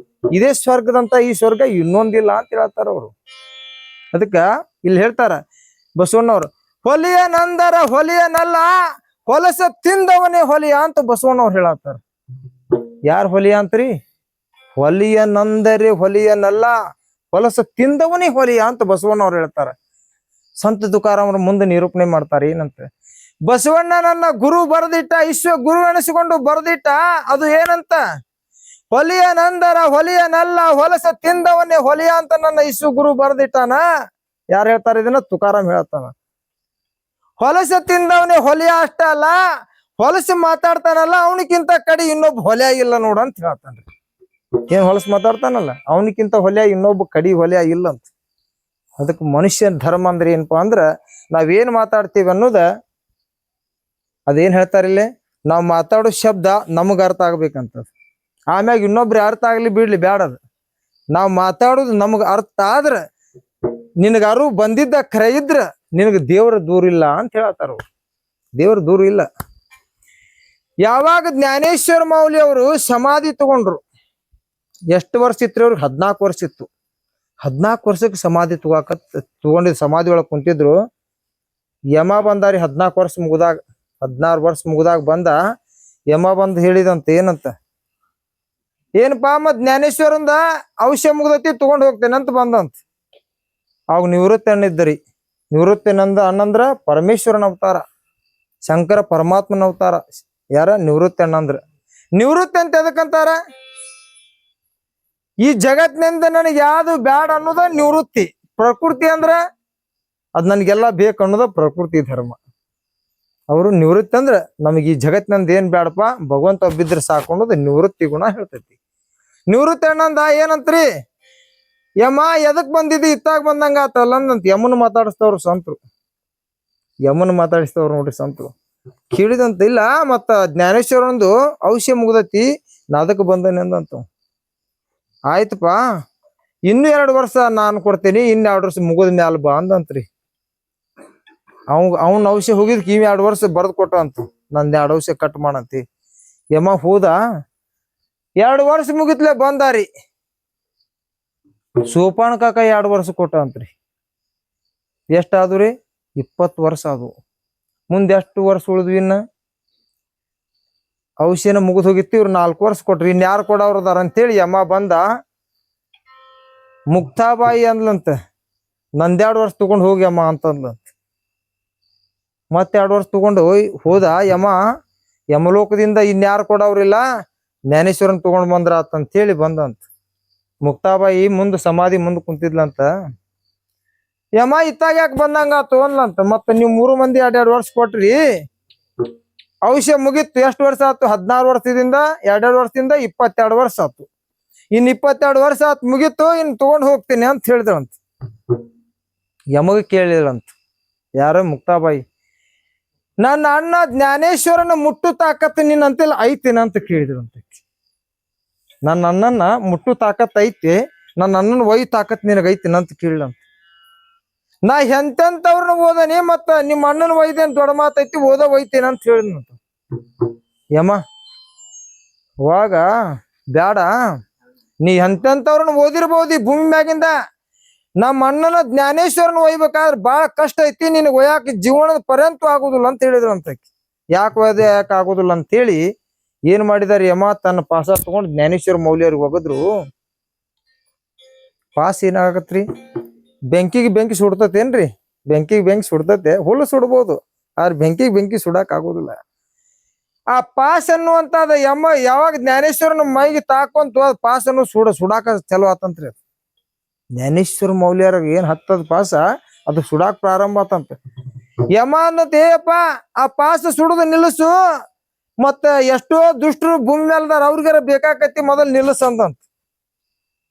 ಇದೇ ಸ್ವರ್ಗದಂತ ಈ ಸ್ವರ್ಗ ಇನ್ನೊಂದಿಲ್ಲ ಅಂತ ಹೇಳ್ತಾರ ಅವ್ರು. ಅದಕ್ಕ ಇಲ್ಲಿ ಹೇಳ್ತಾರ ಬಸವಣ್ಣವ್ರು, ಹೊಲಿಯ ನಂದರ ಹೊಲಿಯನಲ್ಲ ಹೊಲಸ ತಿಂದವನೇ ಹೊಲಿಯ ಅಂತ ಬಸವಣ್ಣವ್ರು ಹೇಳತ್ತಾರ. ಯಾರ್ ಹೊಲಿಯ ಅಂತ್ರಿ? ಹೊಲಿಯ ನಂದರೆ ಹೊಲಿಯನಲ್ಲ ಹೊಲಸ ತಿಂದವನೇ ಹೊಲಿಯ ಅಂತ ಬಸವಣ್ಣವ್ರು ಹೇಳ್ತಾರ. ಸಂತ ತುಕಾರಾಮರ ಮುಂದೆ ನಿರೂಪಣೆ ಮಾಡ್ತಾರ ಏನಂತ. ಬಸವಣ್ಣ ನನ್ನ ಗುರು ಬರೆದಿಟ್ಟ, ವಿಶ್ವ ಗುರು ಎನಿಸಿಕೊಂಡು ಬರೆದಿಟ್ಟ. ಅದು ಏನಂತ? ಹೊಲಿಯ ನಂದರ ಹೊಲಿಯನಲ್ಲ ಹೊಲಸ ತಿಂದವನೇ ಹೊಲಿಯ ಅಂತ ನನ್ನ ವಿಶ್ವ ಗುರು ಬರೆದಿಟ್ಟಾನ. ಯಾರು ಹೇಳ್ತಾರ ಇದನ್ನ? ತುಕಾರಾಮ್ ಹೇಳ್ತಾನ. ಹೊಲಸ ತಿಂದವನೇ ಹೊಲಿಯ ಅಷ್ಟ ಅಲ್ಲ, ಹೊಲಸ ಮಾತಾಡ್ತಾನಲ್ಲ ಅವನಿಕ್ಕಿಂತ ಕಡಿ ಇನ್ನೊಬ್ಬ ಹೊಲಿಯ ಇಲ್ಲ ನೋಡ ಅಂತ ಹೇಳ್ತಾನ್ರಿ. ಏನ್ ಹೊಲಸ ಮಾತಾಡ್ತಾನಲ್ಲ ಅವನಿಕ್ಕಿಂತ ಹೊಲಿಯ ಇನ್ನೊಬ್ಬ ಕಡಿ ಹೊಲಿಯ ಇಲ್ಲ ಅಂತ. ಅದಕ್ಕೆ ಮನುಷ್ಯನ ಧರ್ಮ ಅಂದ್ರೆ ಏನಪ್ಪಾ ಅಂದ್ರ ನಾವೇನ್ ಮಾತಾಡ್ತೀವಿ ಅನ್ನೋದ ಅದೇನ್ ಹೇಳ್ತಾರಿಲ್ಲೇ, ನಾವ್ ಮಾತಾಡೋ ಶಬ್ದ ನಮಗ ಅರ್ಥ ಆಗ್ಬೇಕಂತ. ಆಮ್ಯಾಗ ಇನ್ನೊಬ್ರು ಅರ್ಥ ಆಗ್ಲಿ ಬಿಡ್ಲಿ ಬ್ಯಾಡದ. ನಾವ್ ಮಾತಾಡೋದು ನಮಗ ಅರ್ಥ ಆದ್ರ ನಿನಗ ಅರು ಬಂದಿದ್ದ ಖರೆ ಇದ್ರ ನಿನಗ ದೇವ್ರ ದೂರ ಇಲ್ಲ ಅಂತ ಹೇಳ್ತಾರ. ದೇವ್ರ ದೂರ ಇಲ್ಲ. ಯಾವಾಗ ಜ್ಞಾನೇಶ್ವರ ಮೌಲ್ಯ ಅವರು ಸಮಾಧಿ ತಗೊಂಡ್ರು, ಎಷ್ಟು ವರ್ಷ ಇತ್ತು ಅವ್ರಿಗೆ? 14 ವರ್ಷ ಇತ್ತು. 14 ವರ್ಷಕ್ಕೆ ಸಮಾಧಿ ತಗೊಂಡಿದ್ ಸಮಾಧಿ ಒಳಗ್ ಕುಂತಿದ್ರು. ಯಮ ಬಂದಾರಿ 14 ವರ್ಷ ಮುಗ್ದಾಗ, 16 ವರ್ಷ ಮುಗ್ದಾಗ ಬಂದ. ಯಮ ಬಂದ್ ಹೇಳಿದಂತ ಏನಂತ, ಏನಪ್ಪಾ ಮತ್ ಜ್ಞಾನೇಶ್ವರಂದ ಔಷಧ ಮುಗ್ದತಿ ತಗೊಂಡ್ ಹೋಗ್ತೇನೆ ಅಂತ ಬಂದಂತ. ಅವಾಗ ನಿವೃತ್ತಿ ಅಣ್ಣಿದ್ದರಿ. ನಿವೃತ್ತಿ ಅಣ್ಣಂದ್ರ ಪರಮೇಶ್ವರನ ಅವತಾರ, ಶಂಕರ ಪರಮಾತ್ಮನ ಅವತಾರ. ಯಾರ? ನಿವೃತ್ತಿ ಅಣ್ಣಂದ್ರ. ನಿವೃತ್ತಿ ಅಂತ ಎದಕ್ಕಂತಾರ? ಈ ಜಗತ್ತಿನಿಂದ ನನಗೆ ಯಾವ್ದು ಬ್ಯಾಡ ಅನ್ನೋದ ನಿವೃತ್ತಿ. ಪ್ರಕೃತಿ ಅಂದ್ರ ಅದ್ ನನ್ಗೆಲ್ಲಾ ಬೇಕು ಅನ್ನೋದ ಪ್ರಕೃತಿ ಧರ್ಮ. ಅವರು ನಿವೃತ್ತಿ ಅಂದ್ರ ನಮಗ್ ಈ ಜಗತ್ತಿನಿಂದ ಏನ್ ಬ್ಯಾಡಪ್ಪ ಭಗವಂತ ಒಬ್ಬಿದ್ರೆ ಸಾಕು ಅನ್ನೋದು ನಿವೃತ್ತಿ ಗುಣ ಹೇಳ್ತೈತಿ. ನಿವೃತ್ತಿ ಅಣ್ಣಂದ ಏನಂತ್ರಿ? ಯಮ ಎದಕ್ ಬಂದಿದ್ದು ಇತ್ತಾಗ ಬಂದಂಗ ಆತಲ್ಲ ಅಂದಂತ. ಯಮನ್ ಮಾತಾಡಿಸ್ತವ್ರು ಸಂತರು. ಯಮನ್ ಮಾತಾಡಿಸ್ತವ್ರು ನೋಡ್ರಿ ಸಂತರು. ಕೇಳಿದಂತ ಇಲ್ಲ ಮತ್ತ ಜ್ಞಾನೇಶ್ವರಂದು ಔಷಧ ಮುಗ್ದತಿ ನಾ ಅದಕ್ ಬಂದನೆ ಅಂದಂತ. ಆಯ್ತಪ್ಪ ಇನ್ನು 2 ವರ್ಷ ನಾನು ಕೊಡ್ತೇನಿ, ಇನ್ನು 2 ವರ್ಷ ಮುಗಿದ ಮ್ಯಾಲ ಬಾ ಅಂದಂತ್ರಿ. ಅವ್ನ ಔಷಧ ಹೋಗಿದ್ ಕಿವಿ 2 ವರ್ಷ ಬರದ್ ಕೊಟ್ಟ ಅಂತ. ನಂದ್ 2 ಔಷಧ ಕಟ್ ಮಾಡಂತಿ. ಯಮ ಹೋದ 2 ವರ್ಷ ಮುಗಿತ್ಲೆ ಬಂದಾರಿ. ಸೋಪಾನ ಕಾಕ 2 ವರ್ಷ ಕೊಟ್ಟ ಅಂತ್ರಿ. ಎಷ್ಟಾದ್ರಿ? 20 ವರ್ಷ ಆದ್ವು. ಮುಂದೆ ಎಷ್ಟು ವರ್ಷ ಉಳಿದ್ವಿ? ಇನ್ನ ಔಷಧಿನ ಮುಗಿದ್ ಹೋಗಿತ್ತು. ಇವ್ರು 4 ವರ್ಷ ಕೊಟ್ರಿ. ಇನ್ಯಾರು ಕೊಡವ್ರದಾರ ಅಂತೇಳಿ ಯಮ ಬಂದ. ಮುಕ್ತಾಬಾಯಿ ಅಂದ್ಲಂತ, ನಂದ್ 2 ವರ್ಷ ತಗೊಂಡ್ ಹೋಗ್ಯಮ್ಮ ಅಂತಂದ್ಲಂತ. ಮತ್ತೆ 2 ವರ್ಷ ತಗೊಂಡು ಹೋದ ಯಮಲೋಕದಿಂದ ಇನ್ಯಾರು ಕೊಡವ್ರಿಲ್ಲ, ಜ್ಞಾನೇಶ್ವರನ್ ತಗೊಂಡ್ ಬಂದ್ರ ಅಂತ ಹೇಳಿ ಬಂದಂತ. ಮುಕ್ತಾಬಾಯಿ ಮುಂದ್ ಸಮಾಧಿ ಮುಂದ್ ಕುಂತಿದ್ಲಂತ. ಇತ್ತಾಗ ಯಾಕೆ ಬಂದಂಗ ತಗೊಂಡ್ಲಂತ. ಮತ್ತ ನೀವ್ 3 ಮಂದಿ 2 ವರ್ಷ ಕೊಟ್ರಿ, ಔಷಧ ಮುಗಿತ್ತು. ಎಷ್ಟು ವರ್ಷ ಆತು? 16 ವರ್ಷದಿಂದ 2 ವರ್ಷದಿಂದ 22 ವರ್ಷ ಆತು. ಇನ್ 22 ವರ್ಷ ಆತ್ ಮುಗೀತು, ಇನ್ ತಗೊಂಡ್ ಹೋಗ್ತೀನಿ ಅಂತ ಹೇಳಿದ್ರಂತ. ಯಮಗ ಕೇಳಿದ್ರಂತ ಯಾರ? ಮುಕ್ತಾಬಾಯಿ. ನನ್ನ ಅಣ್ಣ ಜ್ಞಾನೇಶ್ವರನ ಮುಟ್ಟು ತಾಕತ್ ನಿನ್ ಅಂತೆಲ್ಲ ಐತೇನ ಅಂತ ಕೇಳಿದ್ರಂತ. ನನ್ನ ಅಣ್ಣನ ಮುಟ್ಟು ತಾಕತ್ ಐತಿ, ನನ್ನ ಅಣ್ಣನ ಒಯ್ ತಾಕತ್ ನಿನಗ ಐತಿನ ಅಂತ ಕೇಳಿದಂತ. ನಾ ಎಂತೆಂತವ್ರನ್ನ ಓದನಿ, ಮತ್ತ ನಿಮ್ಮ ಅಣ್ಣನ ಒಯ್ದೇನ್ ದೊಡ್ಡ ಮಾತೈತಿ, ಒಯ್ತೇನ ಅಂತ ಹೇಳಿದ್ನಂತ ಯಮ. ಅವಾಗ ಬ್ಯಾಡ, ನೀ ಎಂತೆಂತವ್ರನ್ನ ಓದಿರ್ಬೋದು ಈ ಭೂಮಿ ಮ್ಯಾಗಿಂದ, ನಮ್ಮ ಅಣ್ಣನ ಜ್ಞಾನೇಶ್ವರನ ಒಯ್ಬೇಕಾದ್ರೆ ಬಾಳ ಕಷ್ಟ ಐತಿ, ನಿನಗೆ ಒಯ್ಯಾಕ ಜೀವನದ ಪರ್ಯಂತ ಆಗುದಿಲ್ಲ ಅಂತ ಹೇಳಿದ್ರಂತ. ಯಾಕೆ ಒಯ್ದೆ ಯಾಕೆ ಆಗುದಿಲ್ಲ ಅಂತ ಹೇಳಿ ಏನ್ ಮಾಡಿದಾರೆ ಯಮ? ತನ್ನ ಪಾಸ ತಗೊಂಡು ಜ್ಞಾನೇಶ್ವರ ಮೌಲ್ಯರಿಗೆ ಹೋಗಿದ್ರು. ಪಾಸ್ ಏನಾಗತ್ರಿ? ಬೆಂಕಿಗೆ ಬೆಂಕಿ ಸುಡ್ತತೇನ್ರಿ? ಬೆಂಕಿಗೆ ಬೆಂಕಿ ಸುಡ್ತತೆ, ಹುಲ್ಲು ಸುಡ್ಬೋದು, ಆದ್ರೆ ಬೆಂಕಿಗೆ ಬೆಂಕಿ ಸುಡಾಕ್ ಆಗೋದಿಲ್ಲ. ಆ ಪಾಸ್ ಅನ್ನುವಂತದ ಯಮ ಯಾವಾಗ ಜ್ಞಾನೇಶ್ವರನ ಮೈಗೆ ತಾಕೊಂತ ಪಾಸ್ ಅನ್ನು ಸುಡಾಕ ಚಲೋ ಆತಂತ್ರಿ. ಜ್ಞಾನೇಶ್ವರ ಮೌಲ್ಯರ ಏನ್ ಹತ್ತದ ಪಾಸ ಅದು ಸುಡಾಕ್ ಪ್ರಾರಂಭ ಆತಂತ. ಯಮ ಅನ್ನತೇಯಪ್ಪ ಆ ಪಾಸ ಸುಡುದು ನಿಲ್ಲಿಸು, ಮತ್ತ ಎಷ್ಟೋ ದುಷ್ಟರು ಭೂಮಿ ಮೇಲ್ದಾರ ಅವ್ರಿಗಾರ ಬೇಕಾಕತಿ, ಮೊದಲ್ ನಿಲ್ಲಿಸ ಅಂತಂತ.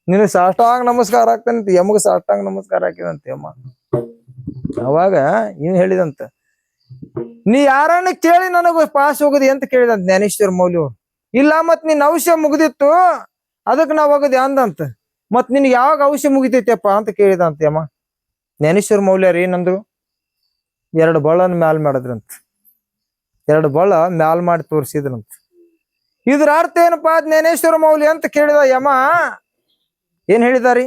ನಿನಗೆ ಸಾಷ್ಟಾಂಗ ನಮಸ್ಕಾರ ಆಗ್ತಾನಂತ. ಯಮಗ ಸಾಷ್ಟಾಂಗ ನಮಸ್ಕಾರ ಹಾಕಿದಂತ ಯಮ. ಅವಾಗ ಇವ್ ಹೇಳಿದಂತ, ನೀ ಯಾರನ್ನ ಕೇಳಿ ನನಗ ಪಾಸ್ ಹೋಗದಿ ಅಂತ ಕೇಳಿದಂತ ಜ್ಞಾನೇಶ್ವರ ಮೌಲ್ಯವ್ರು. ಇಲ್ಲ ಮತ್ ನಿನ್ ಔಷಧ ಮುಗ್ದಿತ್ತು ಅದಕ್ ನಾವ್ ಹೋಗದೆ ಅಂದಂತ. ಮತ್ ನಿನ್ಗೆ ಯಾವಾಗ ಔಷಧ ಮುಗಿತೈತಿಯಪ್ಪ ಅಂತ ಕೇಳಿದಂತ ಯಮ. ಜ್ಞಾನೇಶ್ವರ ಮೌಲ್ಯರು ಏನಂದ್ರು? 2 ಬಳ್ಳನ ಮ್ಯಾಲ್ ಮಾಡಿದ್ರಂತ. 2 ಬಳ್ಳ ಮ್ಯಾಲ್ ಮಾಡಿ ತೋರಿಸಿದ್ರಂತ. ಇದ್ರ ಅರ್ಥ ಏನಪ್ಪಾ ಜ್ಞಾನೇಶ್ವರ ಮೌಲ್ಯ ಅಂತ ಕೇಳಿದ ಯಮ. ಏನ್ ಹೇಳಿದಾರಿ?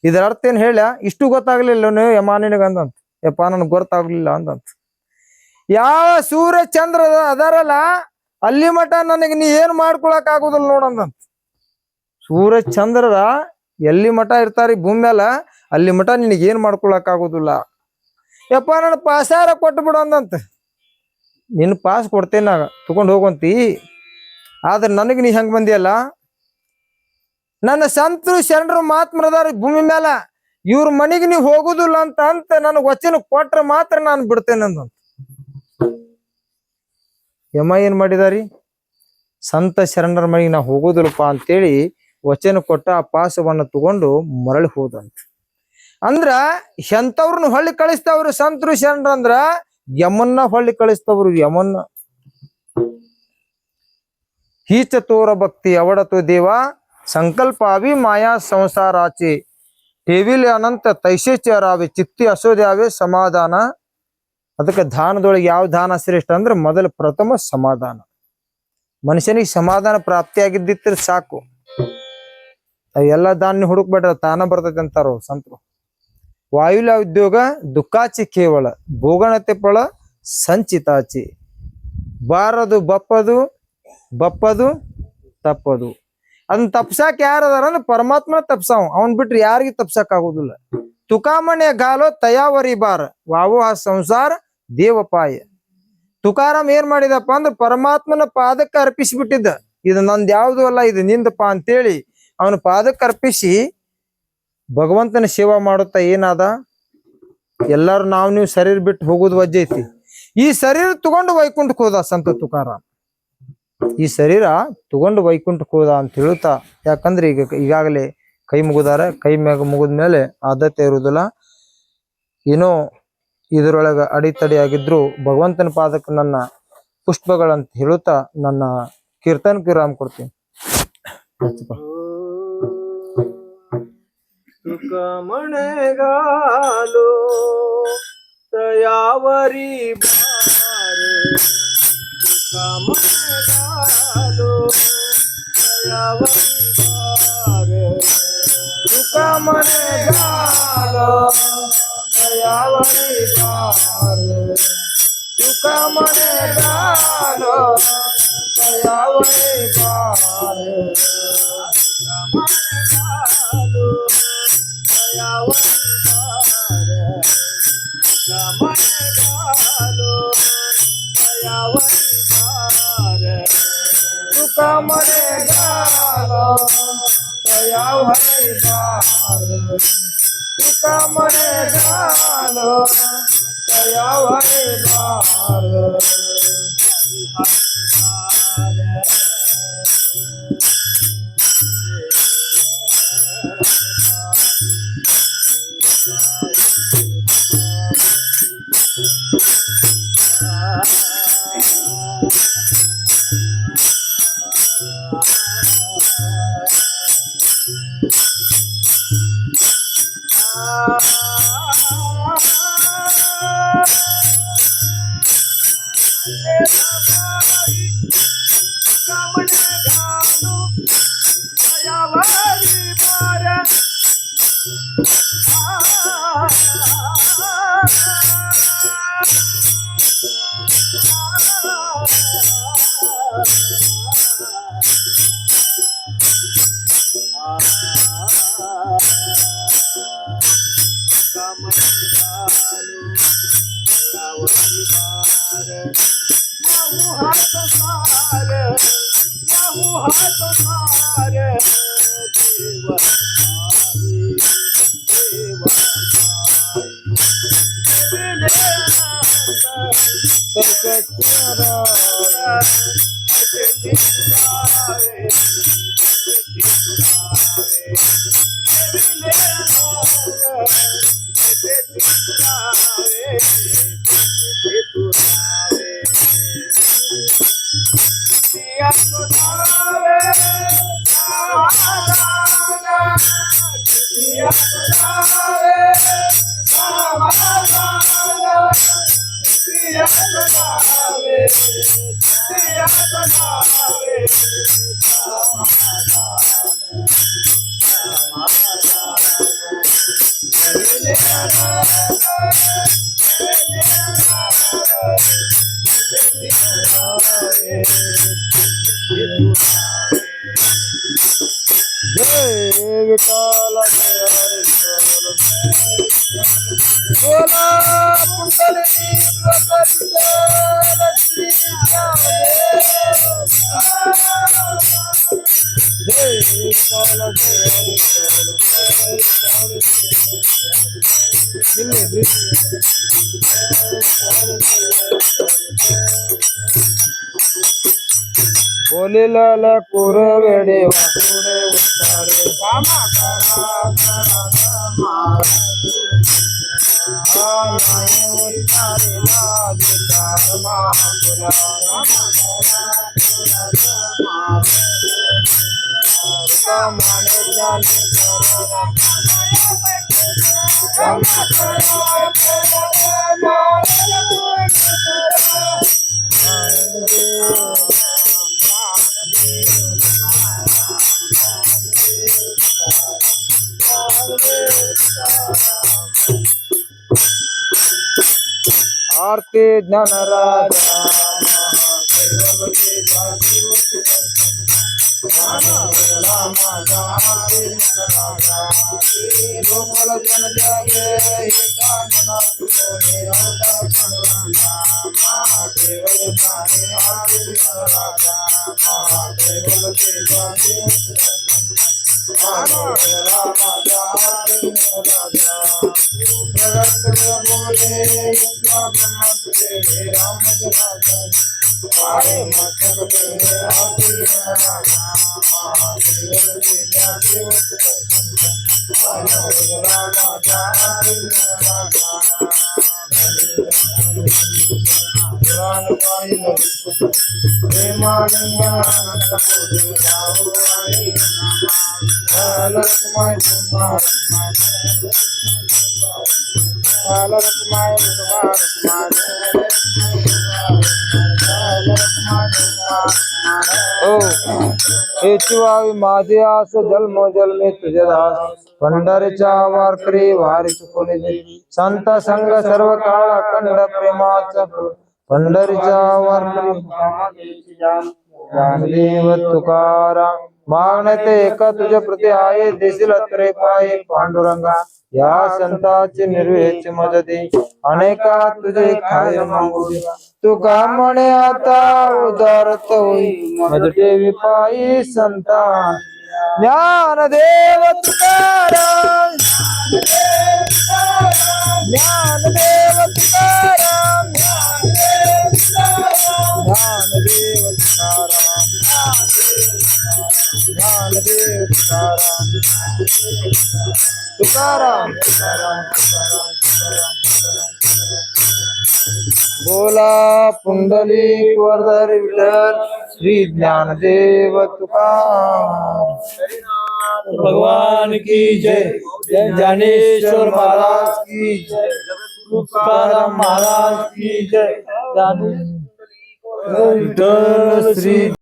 ಇದ್ರ ಅರ್ಥ ಏನ್ ಹೇಳ? ಇಷ್ಟು ಗೊತ್ತಾಗ್ಲಿಲ್ಲ ನೀವು ಯಮ ನಿನಗಂದಂತ. ಯಪ್ಪ ನನ್ಗೆ ಗೊತ್ತಾಗ್ಲಿಲ್ಲ ಅಂದಂತ. ಯಾವ ಸೂರ್ಯ ಚಂದ್ರ ಅದಾರಲ್ಲ ಅಲ್ಲಿ ಮಠ ನನಗೆ ನೀ ಏನ್ ಮಾಡ್ಕೊಳಕ್ ಆಗುದಿಲ್ಲ ನೋಡಂದಂತ. ಸೂರ್ಯ ಚಂದ್ರದ ಎಲ್ಲಿ ಮಠ ಇರ್ತಾರಿ ಭೂಮಿ ಮೇಲ, ಅಲ್ಲಿ ಮಠ ನಿನಗೆ ಏನ್ ಮಾಡ್ಕೊಳಕ್ ಆಗುದಿಲ್ಲ. ಯಪ್ಪ ನನ್ನ ಪಾಸಾರ ಕೊಟ್ಟು ಬಿಡು ಅಂದಂತ. ನಿನ್ ಪಾಸ್ ಕೊಡ್ತೇನೆ ನಾಗ ತಗೊಂಡ್ ಹೋಗಂತಿ, ಆದ್ರೆ ನನಗ್ ನೀ ಹೆಂಗ್ ಬಂದಿಯಲ್ಲ, ನನ್ನ ಸಂತರು ಶರಣರು ಮಹಾತ್ಮರದಾರ ಭೂಮಿ ಮೇಲ, ಇವ್ರ ಮನೆಗೆ ನೀವು ಹೋಗುದಿಲ್ಲ ಅಂತ ನನಗ್ ವಚನ ಕೊಟ್ರೆ ಮಾತ್ರ ನಾನು ಬಿಡ್ತೇನೆ ಅಂದಂತ. ಯಮ ಏನ್ ಮಾಡಿದಾರಿ? ಸಂತ ಶರಣರ ಮನೆಗೆ ನಾ ಹೋಗುದಿಲ್ಲಪ್ಪ ಅಂತೇಳಿ ವಚನ ಕೊಟ್ಟ ಆ ಪಾಸವನ್ನ ತಗೊಂಡು ಮರಳಿ ಹೋದಂತ. ಅಂದ್ರ ಎಂತವ್ರನ್ನ ಹೊಳ್ಳಿ ಕಳಿಸ್ತವ್ರು ಸಂತರು ಶರಣರ ಅಂದ್ರ ಯಮನ್ನ ಹೊಳ್ಳಿ ಕಳಿಸ್ತವ್ರು. ಯಮನ್ನ ಹೀಚ ತೋರ ಭಕ್ತಿ ಅವಡತು ದೇವ ಸಂಕಲ್ಪ ಅವಿ ಮಾಯಾ ಸಂಸಾರಾಚೆ ಟೇವಿಲ್ ಅನಂತ ತೈಸೇಚಾರಾವೆ ಚಿತ್ತಿ ಅಸೋದ್ಯಾವೆ ಸಮಾಧಾನ. ಅದಕ್ಕೆ ದಾನದೊಳಗೆ ಯಾವ ದಾನ ಶ್ರೇಷ್ಠ ಅಂದ್ರೆ ಮೊದಲ ಪ್ರಥಮ ಸಮಾಧಾನ. ಮನುಷ್ಯನಿಗೆ ಸಮಾಧಾನ ಪ್ರಾಪ್ತಿಯಾಗಿದ್ದಿತ್ರ ಸಾಕು, ಎಲ್ಲ ದಾನ ಹುಡುಕ್ಬೇಡ್ರ ತಾನ ಬರ್ತೈತೆ ಅಂತಾರ ಸಂತರು. ವಾಯುಲ ಉದ್ಯೋಗ ದುಃಖಾಚಿ ಕೇವಲ ಭೋಗಣತೆ ಫಳ ಸಂಚಿತಾಚಿ. ಬಾರದು ಬಪ್ಪದು ಬಪ್ಪದು ತಪ್ಪದು. ಅದನ್ನ ತಪ್ಸಾಕ್ ಯಾರದಾರ ಅಂದ್ರೆ ಪರಮಾತ್ಮ ತಪ್ಸಾವ್, ಅವನ್ ಬಿಟ್ರೆ ಯಾರಿಗೂ ತಪ್ಸಕ್ ಆಗುದಿಲ್ಲ. ತುಕಾಮಣೆ ಗಾಲೋ ತಯಾವರಿ ಬಾರ ವಾವೋ ಆ ಸಂಸಾರ ದೇವಪಾಯ. ತುಕಾರಾಮ್ ಏನ್ ಮಾಡಿದಪ್ಪ ಅಂದ್ರೆ ಪರಮಾತ್ಮನ ಪಾದಕ್ಕೆ ಅರ್ಪಿಸಿಬಿಟ್ಟಿದ್ದ. ಇದು ನಂದ್ ಯಾವ್ದು ಅಲ್ಲ, ಇದು ನಿಂದಪ್ಪ ಅಂತೇಳಿ ಅವನ ಪಾದಕ್ಕೆ ಅರ್ಪಿಸಿ ಭಗವಂತನ ಸೇವಾ ಮಾಡುತ್ತಾ ಏನಾದ, ಎಲ್ಲಾರು ನೀವು ಶರೀರ ಬಿಟ್ಟು ಹೋಗುದು ವಜ್ಜೆ ಐತಿ. ಈ ಶರೀರ ತಗೊಂಡು ವೈಕುಂಠಕ್ಕೆ ಹೋದ ಸಂತ ತುಕಾರಾಮ್. ಈ ಶರೀರ ತಗೊಂಡು ವೈಕುಂಠಕ್ಕೆ ಹೋದ ಅಂತ ಹೇಳುತ್ತಾ, ಯಾಕಂದ್ರೆ ಈಗಾಗಲೇ ಕೈ ಮುಗಿದಾರ. ಕೈ ಮುಗಿದ್ಮೇಲೆ ಆದತೆ ಇರುವುದಿಲ್ಲ. ಏನೋ ಇದರೊಳಗ ಅಡಿತಡಿ ಆಗಿದ್ರು ಭಗವಂತನ ಪಾದಕ್ಕೆ ನನ್ನ ಪುಷ್ಪಗಳಂತ ಹೇಳುತ್ತಾ ನನ್ನ ಕೀರ್ತನಕ್ಕೆ ವಿರಾಮ ಕೊಡ್ತೀನಿ. ತುಕಮಣೆಗಾಲು ತಯಾವರಿ ಬಾರೆ ತುಕಮಣೆಗಾಲು ತಯಾವರಿ ಬಾರೆ ತುಕಮಣೆಗಾಲು ತಯಾವರಿ ಬಾರೆ ತುಕಮಣೆಗಾಲು ತಯಾವರಿ ಬಾರೆ ತುಕಮಣೆಗಾಲು ತಯಾವರಿ ಬಾರೆ ತುಕಮಣೆಗಾಲು मने झालो तया वरी बार तुका मने झालो तया वरी बार जय विठ्ठल जय हरी बोला पुंडलिक प्रकट श्री जय विठ्ठल जय हरी बोले लाल कुरवेडे वाकुडे उतारे कामा करा उतारे लागे चार महापुरा माने जाने आरती ज्ञान राजा लोकल जन जागे हेचुवावी माझे आस जन्म जन्मे तुझे दास पंढरीच्या वारकरी वारी चुकवले संत संग सर्व काळ अखंड प्रेमाचा पंढरीच्या वारकरी ज्ञानदेव तुकाराम मागणे ते एका तुझ्या प्रती आहे देशील अत्रे पाये पांडुरंगा या संतांची निर्वेची मदती अनेका तुझे काय मागू दे तू का म्हणे आता उदारत होई मदते विपाई संता ज्ञानदेव तुकाराम ज्ञानदेव तुकाराम ज्ञानदेव तुकाराम ज्ञानदेव तुकाराम तुकाराम बोला पुंडलिक वरदर विठ्ठल श्री ज्ञानदेव तुकाराम भगवान की जय ज्ञानेश्वर महाराज की जय तुकाराम महाराज की जय विठ्ठल श्री